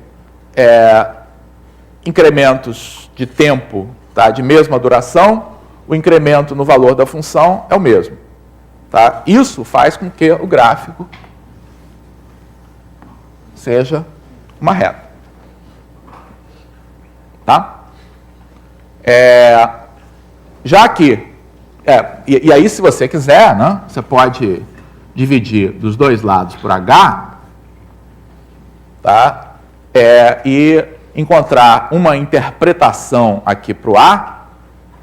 incrementos de tempo, tá, de mesma duração, o incremento no valor da função é o mesmo. Tá? Isso faz com que o gráfico seja uma reta. Tá? Já que... e aí, se você quiser, né, você pode dividir dos dois lados por h, tá? E encontrar uma interpretação aqui para o A,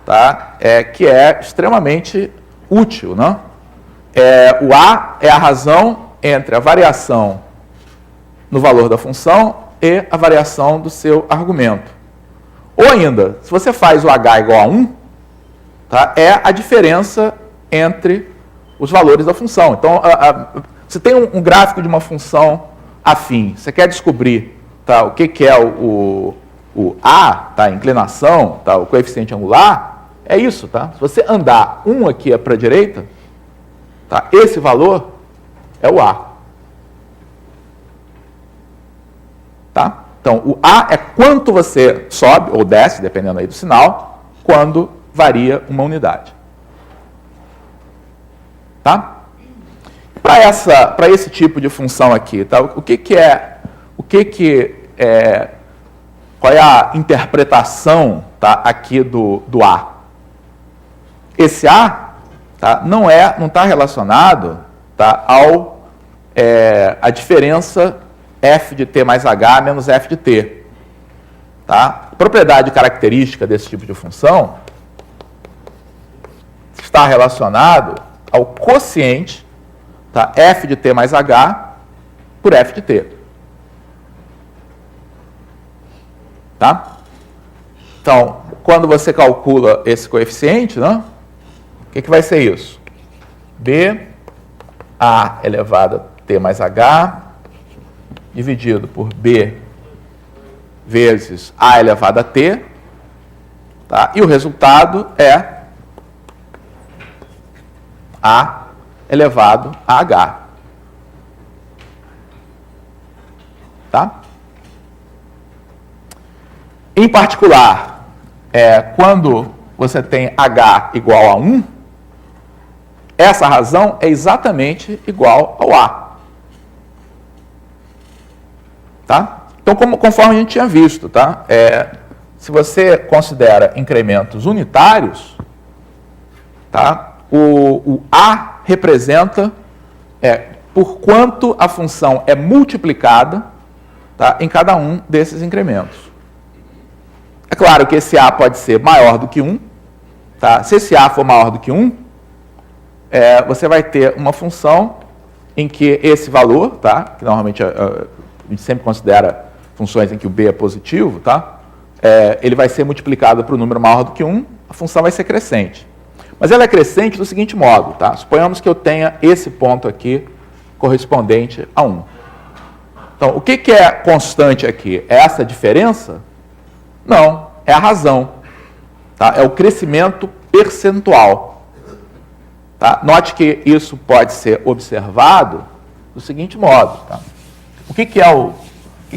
tá? Que é extremamente útil. Né? O A é a razão entre a variação no valor da função e a variação do seu argumento. Ou ainda, se você faz o h igual a 1, tá? É a diferença entre os valores da função. Então, você tem um gráfico de uma função afim, você quer descobrir, tá, o que é o A, tá, a inclinação, tá, o coeficiente angular, é isso. Tá? Se você andar 1 aqui para a direita, tá, esse valor é o A. Tá? Então, o A é quanto você sobe ou desce, dependendo aí do sinal, quando varia uma unidade. Tá? Para esse tipo de função aqui, tá? Qual é a interpretação, tá, aqui do A? Esse A, tá, não está relacionado, tá, a diferença f de t mais h menos f de t. Tá? A propriedade característica desse tipo de função está relacionado ao quociente, tá, f de t mais h por f de t. Tá? Então, quando você calcula esse coeficiente, né, o que vai ser isso? B, A elevado a T mais H, dividido por B vezes A elevado a T, tá? E o resultado é A elevado a H. Tá? Em particular, quando você tem H igual a 1, essa razão é exatamente igual ao A. Tá? Então, conforme a gente tinha visto, tá? Se você considera incrementos unitários, tá? O A representa por quanto a função é multiplicada, tá, em cada um desses incrementos. É claro que esse A pode ser maior do que 1. Tá? Se esse A for maior do que 1, você vai ter uma função em que esse valor, tá, que normalmente a gente sempre considera funções em que o B é positivo, tá, ele vai ser multiplicado por um número maior do que 1, a função vai ser crescente. Mas ela é crescente do seguinte modo, tá? Suponhamos que eu tenha esse ponto aqui correspondente a 1. Então, o que é constante aqui? É essa diferença? Não, é a razão. Tá? É o crescimento percentual. Tá? Note que isso pode ser observado do seguinte modo. Tá? O que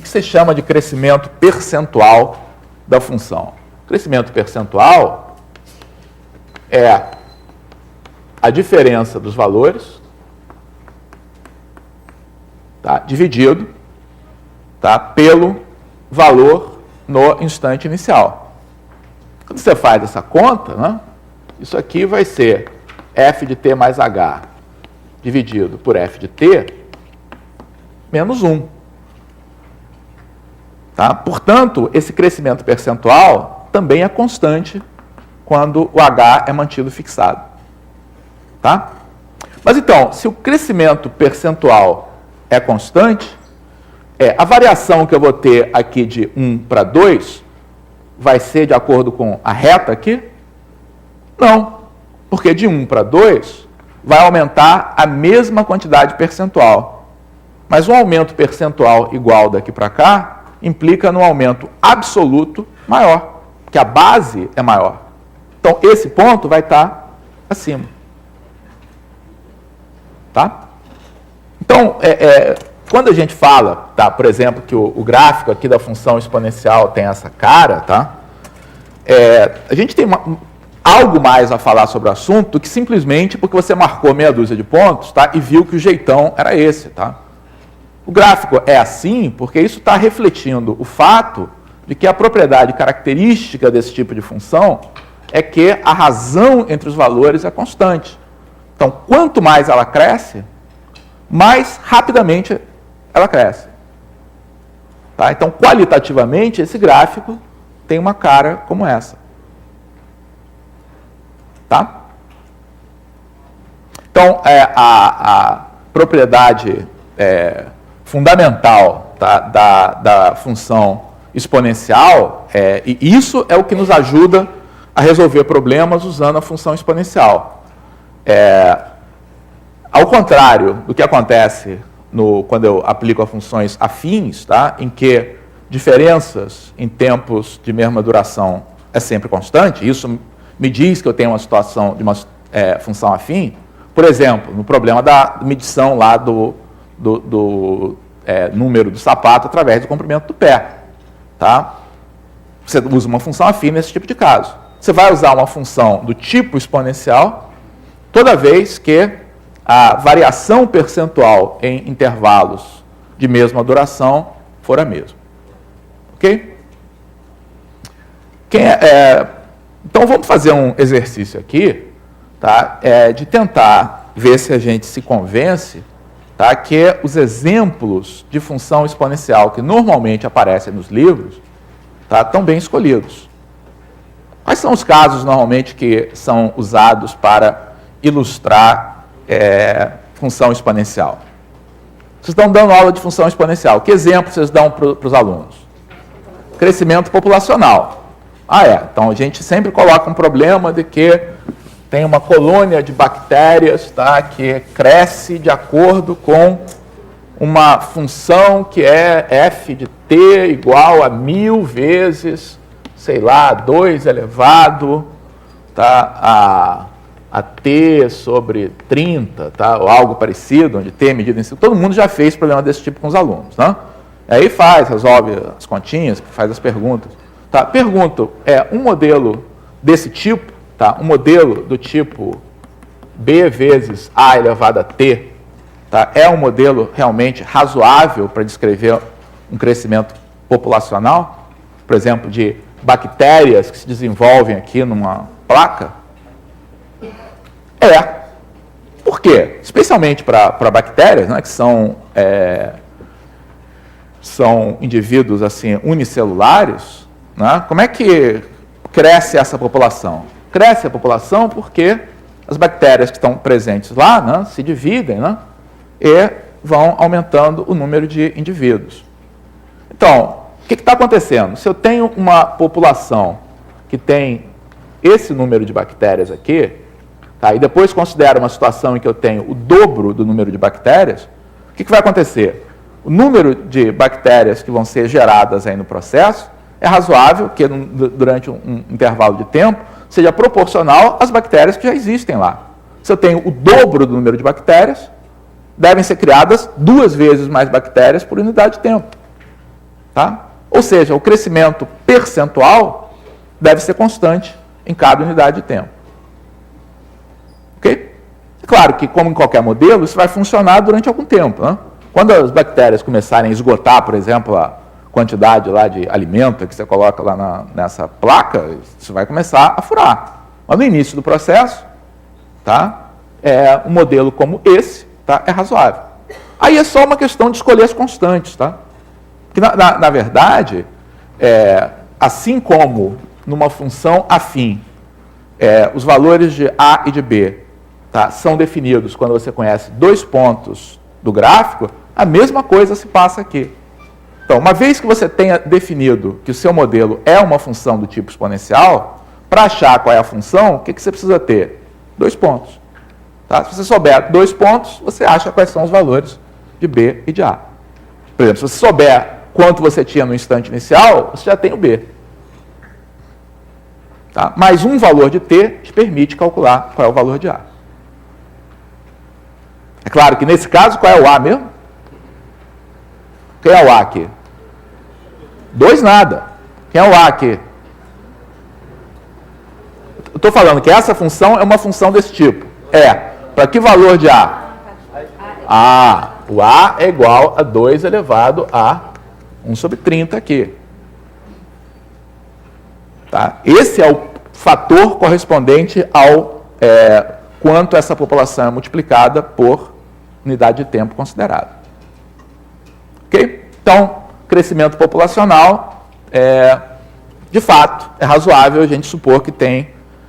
você chama de crescimento percentual da função? O crescimento percentual é a diferença dos valores, tá, dividido, tá, pelo valor no instante inicial. Quando você faz essa conta, né, isso aqui vai ser f de t mais h dividido por f de t menos 1. Tá? Portanto, esse crescimento percentual também é constante quando o h é mantido fixado. Tá? Mas então, se o crescimento percentual é constante, a variação que eu vou ter aqui de 1 para 2 vai ser de acordo com a reta aqui? Não, porque de 1 para 2 vai aumentar a mesma quantidade percentual. Mas um aumento percentual igual daqui para cá implica num aumento absoluto maior, porque a base é maior. Então, esse ponto vai estar acima. Tá? Então, quando a gente fala, tá, por exemplo, que o gráfico aqui da função exponencial tem essa cara, tá? A gente tem algo mais a falar sobre o assunto do que simplesmente porque você marcou meia dúzia de pontos, tá, e viu que o jeitão era esse. Tá? O gráfico é assim porque isso está refletindo o fato de que a propriedade característica desse tipo de função é que a razão entre os valores é constante. Então, quanto mais ela cresce, mais rapidamente ela cresce. Tá? Então, qualitativamente, esse gráfico tem uma cara como essa. Tá? Então, a propriedade fundamental, tá, da função exponencial, e isso é o que nos ajuda a resolver problemas usando a função exponencial. Ao contrário do que acontece quando eu aplico a funções afins, tá, em que diferenças em tempos de mesma duração é sempre constante, isso me diz que eu tenho uma situação de uma função afim. Por exemplo, no problema da medição lá do número do sapato através do comprimento do pé. Tá? Você usa uma função afim nesse tipo de caso. Você vai usar uma função do tipo exponencial toda vez que a variação percentual em intervalos de mesma duração for a mesma. Ok? Então, vamos fazer um exercício aqui, tá? De tentar ver se a gente se convence, tá, que os exemplos de função exponencial que normalmente aparecem nos livros, tá, estão bem escolhidos. Quais são os casos, normalmente, que são usados para ilustrar função exponencial? Vocês estão dando aula de função exponencial. Que exemplo vocês dão para os alunos? crescimento populacional. Então a gente sempre coloca um problema de que tem uma colônia de bactérias, tá, que cresce de acordo com uma função que é f de t igual a 1000 vezes, sei lá, 2 elevado, tá, a t sobre 30, tá, ou algo parecido, onde t é medida em si. Todo mundo já fez problema desse tipo com os alunos, né? Aí resolve as continhas, faz as perguntas. Tá? Pergunto, um modelo desse tipo, tá? Um modelo do tipo b vezes a elevado a t, tá? É um modelo realmente razoável para descrever um crescimento populacional? Por exemplo, de bactérias que se desenvolvem aqui numa placa? Por quê? Especialmente para bactérias, né, que são indivíduos assim, unicelulares, né? Como é que cresce essa população? Cresce a população porque as bactérias que estão presentes lá, né, se dividem, né, e vão aumentando o número de indivíduos. Então, o que está acontecendo? Se eu tenho uma população que tem esse número de bactérias aqui, tá, e depois considero uma situação em que eu tenho o dobro do número de bactérias, o que vai acontecer? O número de bactérias que vão ser geradas aí no processo é razoável que durante um intervalo de tempo seja proporcional às bactérias que já existem lá. Se eu tenho o dobro do número de bactérias, devem ser criadas 2 vezes mais bactérias por unidade de tempo. Tá? Ou seja, o crescimento percentual deve ser constante em cada unidade de tempo. Ok? É claro que, como em qualquer modelo, isso vai funcionar durante algum tempo. Né? Quando as bactérias começarem a esgotar, por exemplo, a quantidade lá de alimento que você coloca lá nessa placa, isso vai começar a furar. Mas no início do processo, tá, um modelo como esse, tá, é razoável. Aí é só uma questão de escolher as constantes. Tá? Que, na verdade, assim como numa função afim, os valores de A e de B, tá, são definidos quando você conhece 2 pontos do gráfico, a mesma coisa se passa aqui. Então, uma vez que você tenha definido que o seu modelo é uma função do tipo exponencial, para achar qual é a função, o que você precisa ter? 2 pontos. Tá? Se você souber 2 pontos, você acha quais são os valores de B e de A. Por exemplo, se você souber quanto você tinha no instante inicial, você já tem o B. Tá? Mais um valor de T te permite calcular qual é o valor de A. É claro que nesse caso, qual é o A mesmo? Quem é o A aqui? 2 nada. Quem é o A aqui? Eu estou falando que essa função é uma função desse tipo. Para que valor de A? O A é igual a 2 elevado a 1 sobre 30 aqui. Tá? Esse é o fator correspondente ao quanto essa população é multiplicada por unidade de tempo considerada. Ok? Então, crescimento populacional, de fato, é razoável a gente supor que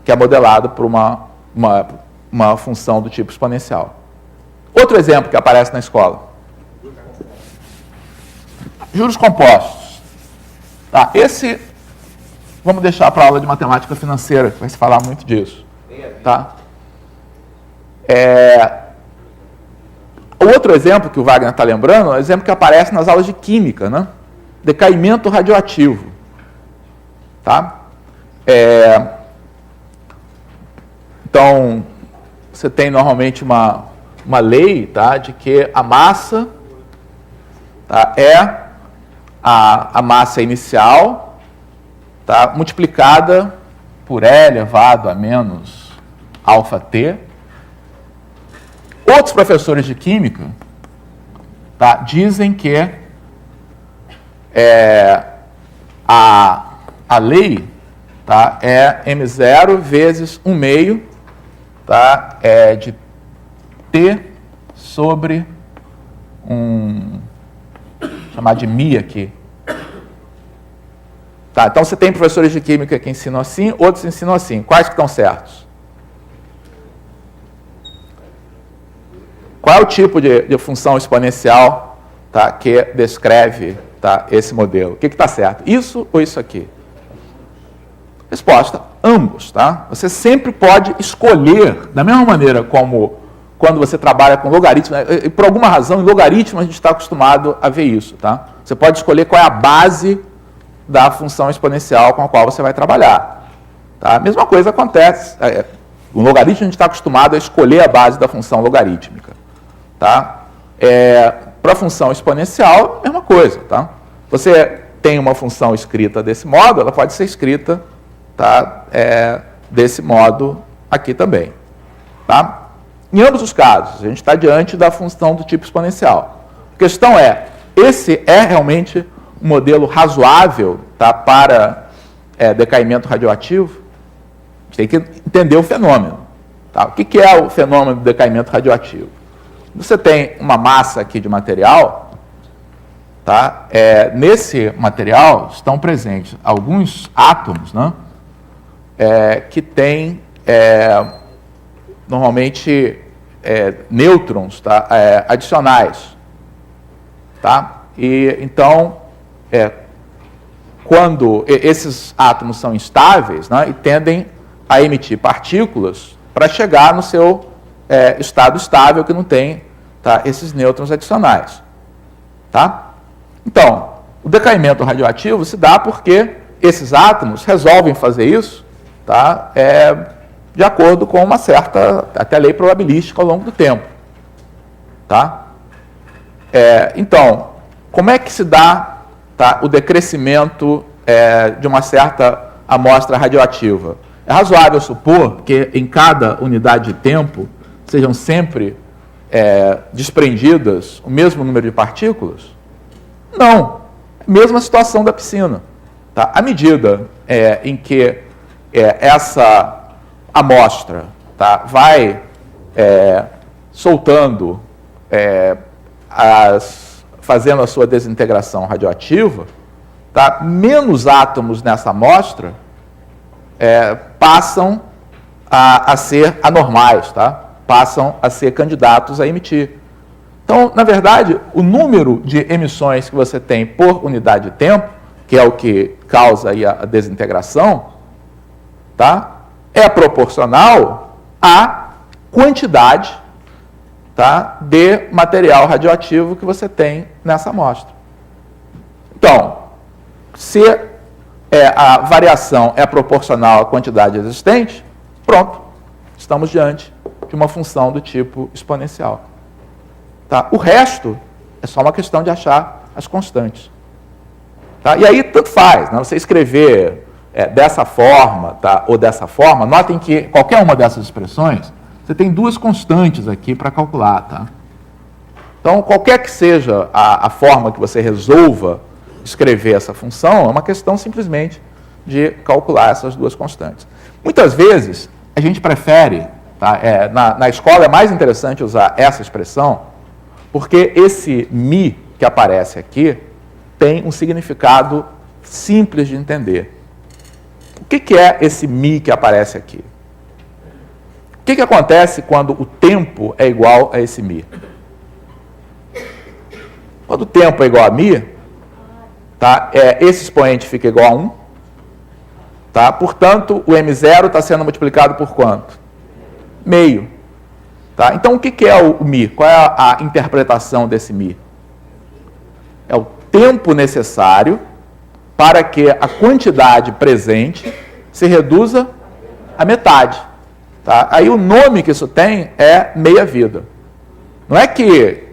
é modelado por uma função do tipo exponencial. Outro exemplo que aparece na escola. Juros compostos. Tá, esse, vamos deixar para a aula de matemática financeira, que vai se falar muito disso. Tá? O outro exemplo que o Wagner está lembrando é o exemplo que aparece nas aulas de química, né? Decaimento radioativo. Tá? Então, você tem normalmente uma lei, tá, de que a massa, tá, é a massa inicial, tá, multiplicada por E elevado a menos alfa t. Outros professores de química, tá, dizem que a lei, tá, é m0 vezes 1 meio, tá, de t sobre chamar de mi aqui. Tá, então você tem professores de química que ensinam assim, outros ensinam assim. Quais que estão certos? Qual é o tipo de função exponencial, tá, que descreve, tá, tá, esse modelo? O que está certo? Isso ou isso aqui? Resposta, ambos. Tá? Você sempre pode escolher, da mesma maneira como quando você trabalha com logaritmo, e por alguma razão, em logaritmo a gente está acostumado a ver isso. Tá? Você pode escolher qual é a base da função exponencial com a qual você vai trabalhar. Tá? A mesma coisa acontece. No logaritmo a gente está acostumado a escolher a base da função logarítmica. Tá? Para a função exponencial, mesma coisa. Tá? Você tem uma função escrita desse modo, ela pode ser escrita, tá, desse modo aqui também. Tá? Em ambos os casos, a gente está diante da função do tipo exponencial. A questão é, esse é realmente um modelo razoável, tá, para decaimento radioativo? A gente tem que entender o fenômeno. Tá? O que é o fenômeno do decaimento radioativo? Você tem uma massa aqui de material, tá? Nesse material estão presentes alguns átomos, né? Que têm, normalmente, nêutrons, tá? Adicionais. Tá? E, então, quando esses átomos são instáveis, né, e tendem a emitir partículas para chegar no seu estado estável, que não tem, tá, esses nêutrons adicionais. Tá? Então, o decaimento radioativo se dá porque esses átomos resolvem fazer isso, tá, de acordo com uma certa, até lei probabilística ao longo do tempo. Tá? Então, como é que se dá, tá, o decrescimento de uma certa amostra radioativa? É razoável supor que em cada unidade de tempo sejam sempre desprendidas o mesmo número de partículas? Não. Mesma situação da piscina. Tá? À medida em que essa amostra, tá, vai soltando, fazendo a sua desintegração radioativa, tá, menos átomos nessa amostra passam a ser anormais, tá? Passam a ser candidatos a emitir. Então, na verdade, o número de emissões que você tem por unidade de tempo, que é o que causa aí a desintegração, tá, é proporcional à quantidade, tá, de material radioativo que você tem nessa amostra. Então, se a variação é proporcional à quantidade existente, pronto, estamos diante de uma função do tipo exponencial. Tá? O resto é só uma questão de achar as constantes. Tá? E aí, tanto faz, né? Você escrever dessa forma, tá, ou dessa forma, notem que qualquer uma dessas expressões, você tem duas constantes aqui para calcular. Tá? Então, qualquer que seja a forma que você resolva escrever essa função, é uma questão simplesmente de calcular essas duas constantes. Muitas vezes, a gente prefere, tá, na escola é mais interessante usar essa expressão, porque esse mi que aparece aqui tem um significado simples de entender. O que é esse mi que aparece aqui? O que acontece quando o tempo é igual a esse mi? Quando o tempo é igual a mi, tá, esse expoente fica igual a 1. Tá? Portanto, o m0 está sendo multiplicado por quanto? Meio. Tá? Então, o que é o mi? Qual é a interpretação desse mi? É o tempo necessário para que a quantidade presente se reduza à metade. Tá? Aí o nome que isso tem é meia-vida. Não é que...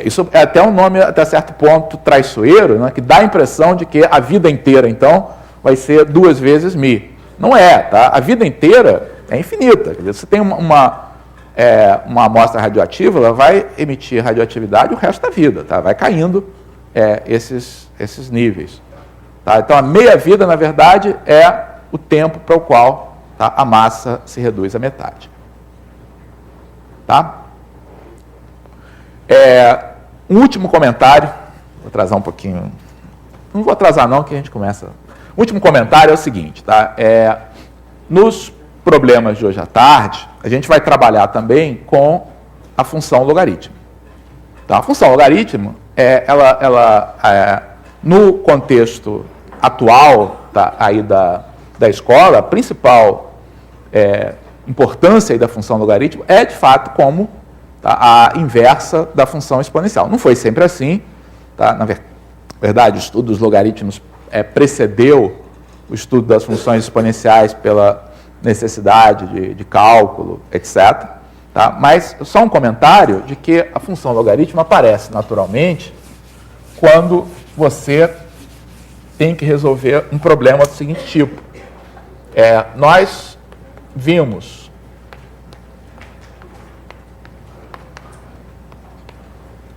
isso é até um nome, até certo ponto, traiçoeiro, né? Que dá a impressão de que a vida inteira, então, vai ser 2 vezes mi. Não é, tá? A vida inteira é infinita. Quer dizer, você tem uma amostra radioativa, ela vai emitir radioatividade o resto da vida, tá? Vai caindo esses níveis. Tá? Então, a meia-vida, na verdade, é o tempo para o qual, tá, a massa se reduz à metade. Tá? Um último comentário, vou atrasar um pouquinho, não vou atrasar não, que a gente começa. O último comentário é o seguinte, tá? Nos problemas de hoje à tarde, a gente vai trabalhar também com a função logaritmo. Tá? A função logaritmo, ela no contexto atual aí da escola, a principal importância aí da função logarítmica é, de fato, como a inversa da função exponencial. Não foi sempre assim. Na verdade, o estudo dos logaritmos precedeu o estudo das funções exponenciais pela necessidade de cálculo, etc. Mas só um comentário de que a função logarítmica aparece naturalmente quando você tem que resolver um problema do seguinte tipo. Nós vimos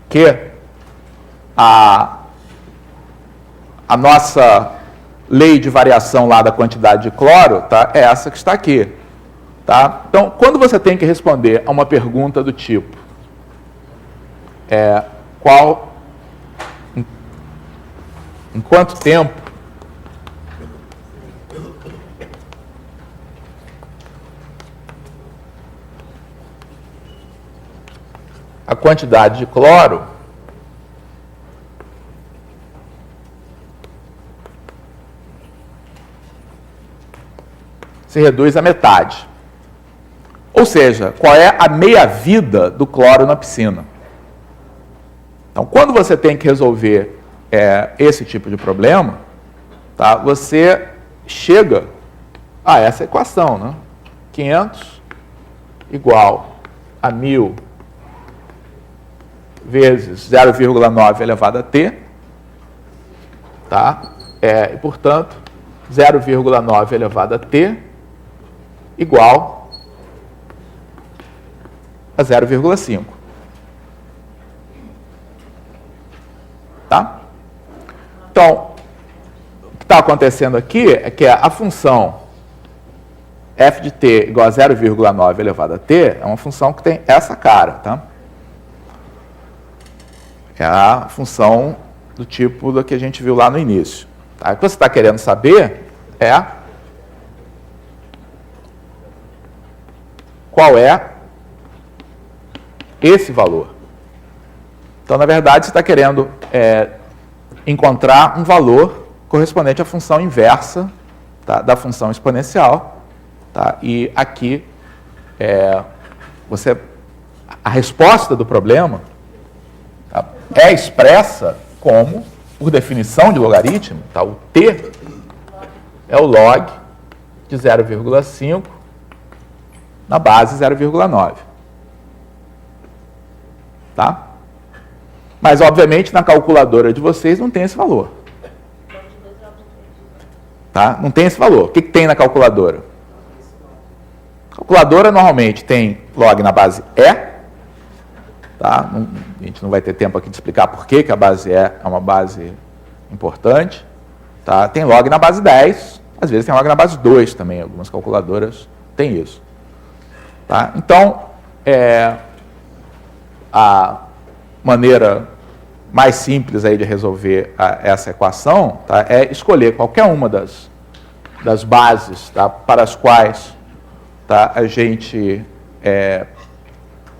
que a nossa lei de variação lá da quantidade de cloro é essa que está aqui. Então, quando você tem que responder a uma pergunta do tipo em quanto tempo a quantidade de cloro se reduz à metade. Ou seja, qual é a meia-vida do cloro na piscina? Então, quando você tem que resolver esse tipo de problema, você chega a essa equação, né? 500 igual a 1000 vezes 0,9 elevado a t, e, portanto, 0,9 elevado a t igual a 0,5. Então, o que está acontecendo aqui é que a função f de t igual a 0,9 elevado a t é uma função que tem essa cara, É a função do tipo da que a gente viu lá no início. O que você está querendo saber é qual é esse valor. Então, na verdade, você está querendo encontrar um valor correspondente à função inversa da função exponencial. E aqui, a resposta do problema é expressa como, por definição de logaritmo, o t é o log de 0,5 na base 0,9. Mas, obviamente, na calculadora de vocês não tem esse valor. Não tem esse valor. O que tem na calculadora? A calculadora normalmente tem log na base E. A gente não vai ter tempo aqui de explicar por que a base E é uma base importante. Tem log na base 10. Às vezes tem log na base 2 também. Algumas calculadoras têm isso. Então, a maneira mais simples aí de resolver essa equação é escolher qualquer uma das bases para as quais a gente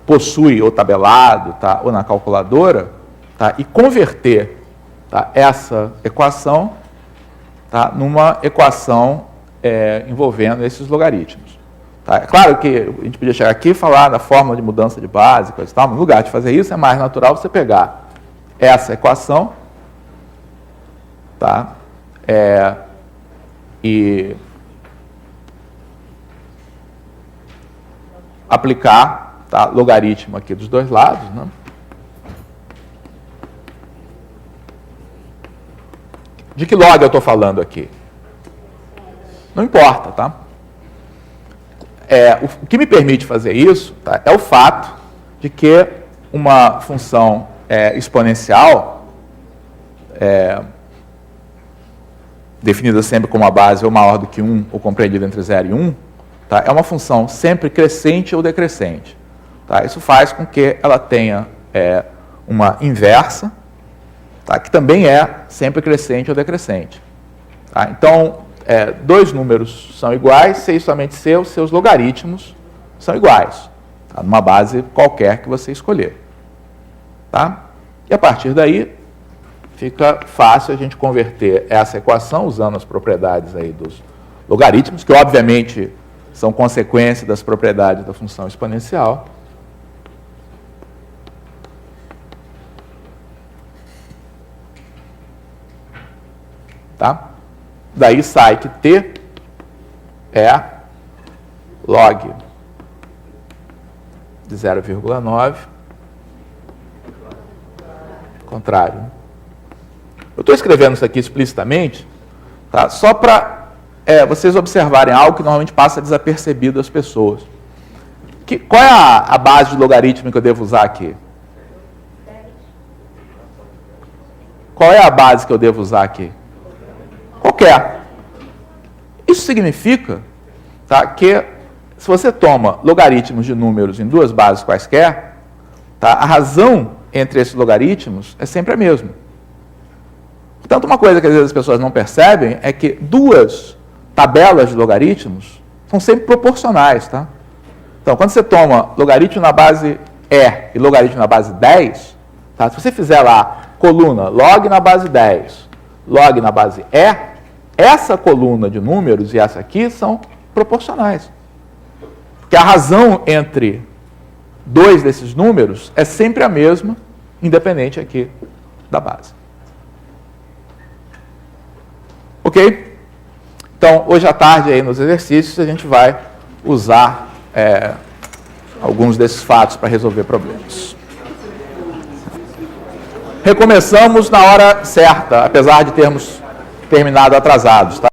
possui ou tabelado ou na calculadora e converter essa equação numa equação envolvendo esses logaritmos. É claro que a gente podia chegar aqui e falar da fórmula de mudança de base, coisa e tal, mas no lugar de fazer isso, é mais natural você pegar essa equação e aplicar logaritmo aqui dos dois lados. De que log eu estou falando aqui? Não importa, o que me permite fazer isso é o fato de que uma função exponencial, definida sempre como uma base ou maior do que 1, ou compreendida entre 0 e 1, é uma função sempre crescente ou decrescente. Isso faz com que ela tenha uma inversa, que também é sempre crescente ou decrescente. Então, dois números são iguais se e somente se os seus logaritmos são iguais, numa base qualquer que você escolher. E a partir daí, fica fácil a gente converter essa equação usando as propriedades aí dos logaritmos, que obviamente são consequência das propriedades da função exponencial. Tá? Daí sai que t é log de 0,9, contrário. Eu estou escrevendo isso aqui explicitamente, tá? Só para vocês observarem algo que normalmente passa desapercebido às pessoas. Qual é a base de logaritmo que eu devo usar aqui? Qual é a base que eu devo usar aqui? Qualquer. Isso significa, tá, que se você toma logaritmos de números em duas bases quaisquer, tá, a razão entre esses logaritmos é sempre a mesma. Portanto, uma coisa que às vezes as pessoas não percebem é que duas tabelas de logaritmos são sempre proporcionais. Tá? Então, quando você toma logaritmo na base E e logaritmo na base 10, tá, se você fizer lá coluna log na base 10, log na base E, essa coluna de números e essa aqui são proporcionais. Porque a razão entre dois desses números é sempre a mesma, independente aqui da base. Ok? Então, hoje à tarde, aí nos exercícios, a gente vai usar alguns desses fatos para resolver problemas. Recomeçamos na hora certa, apesar de termos terminado atrasados. Tá?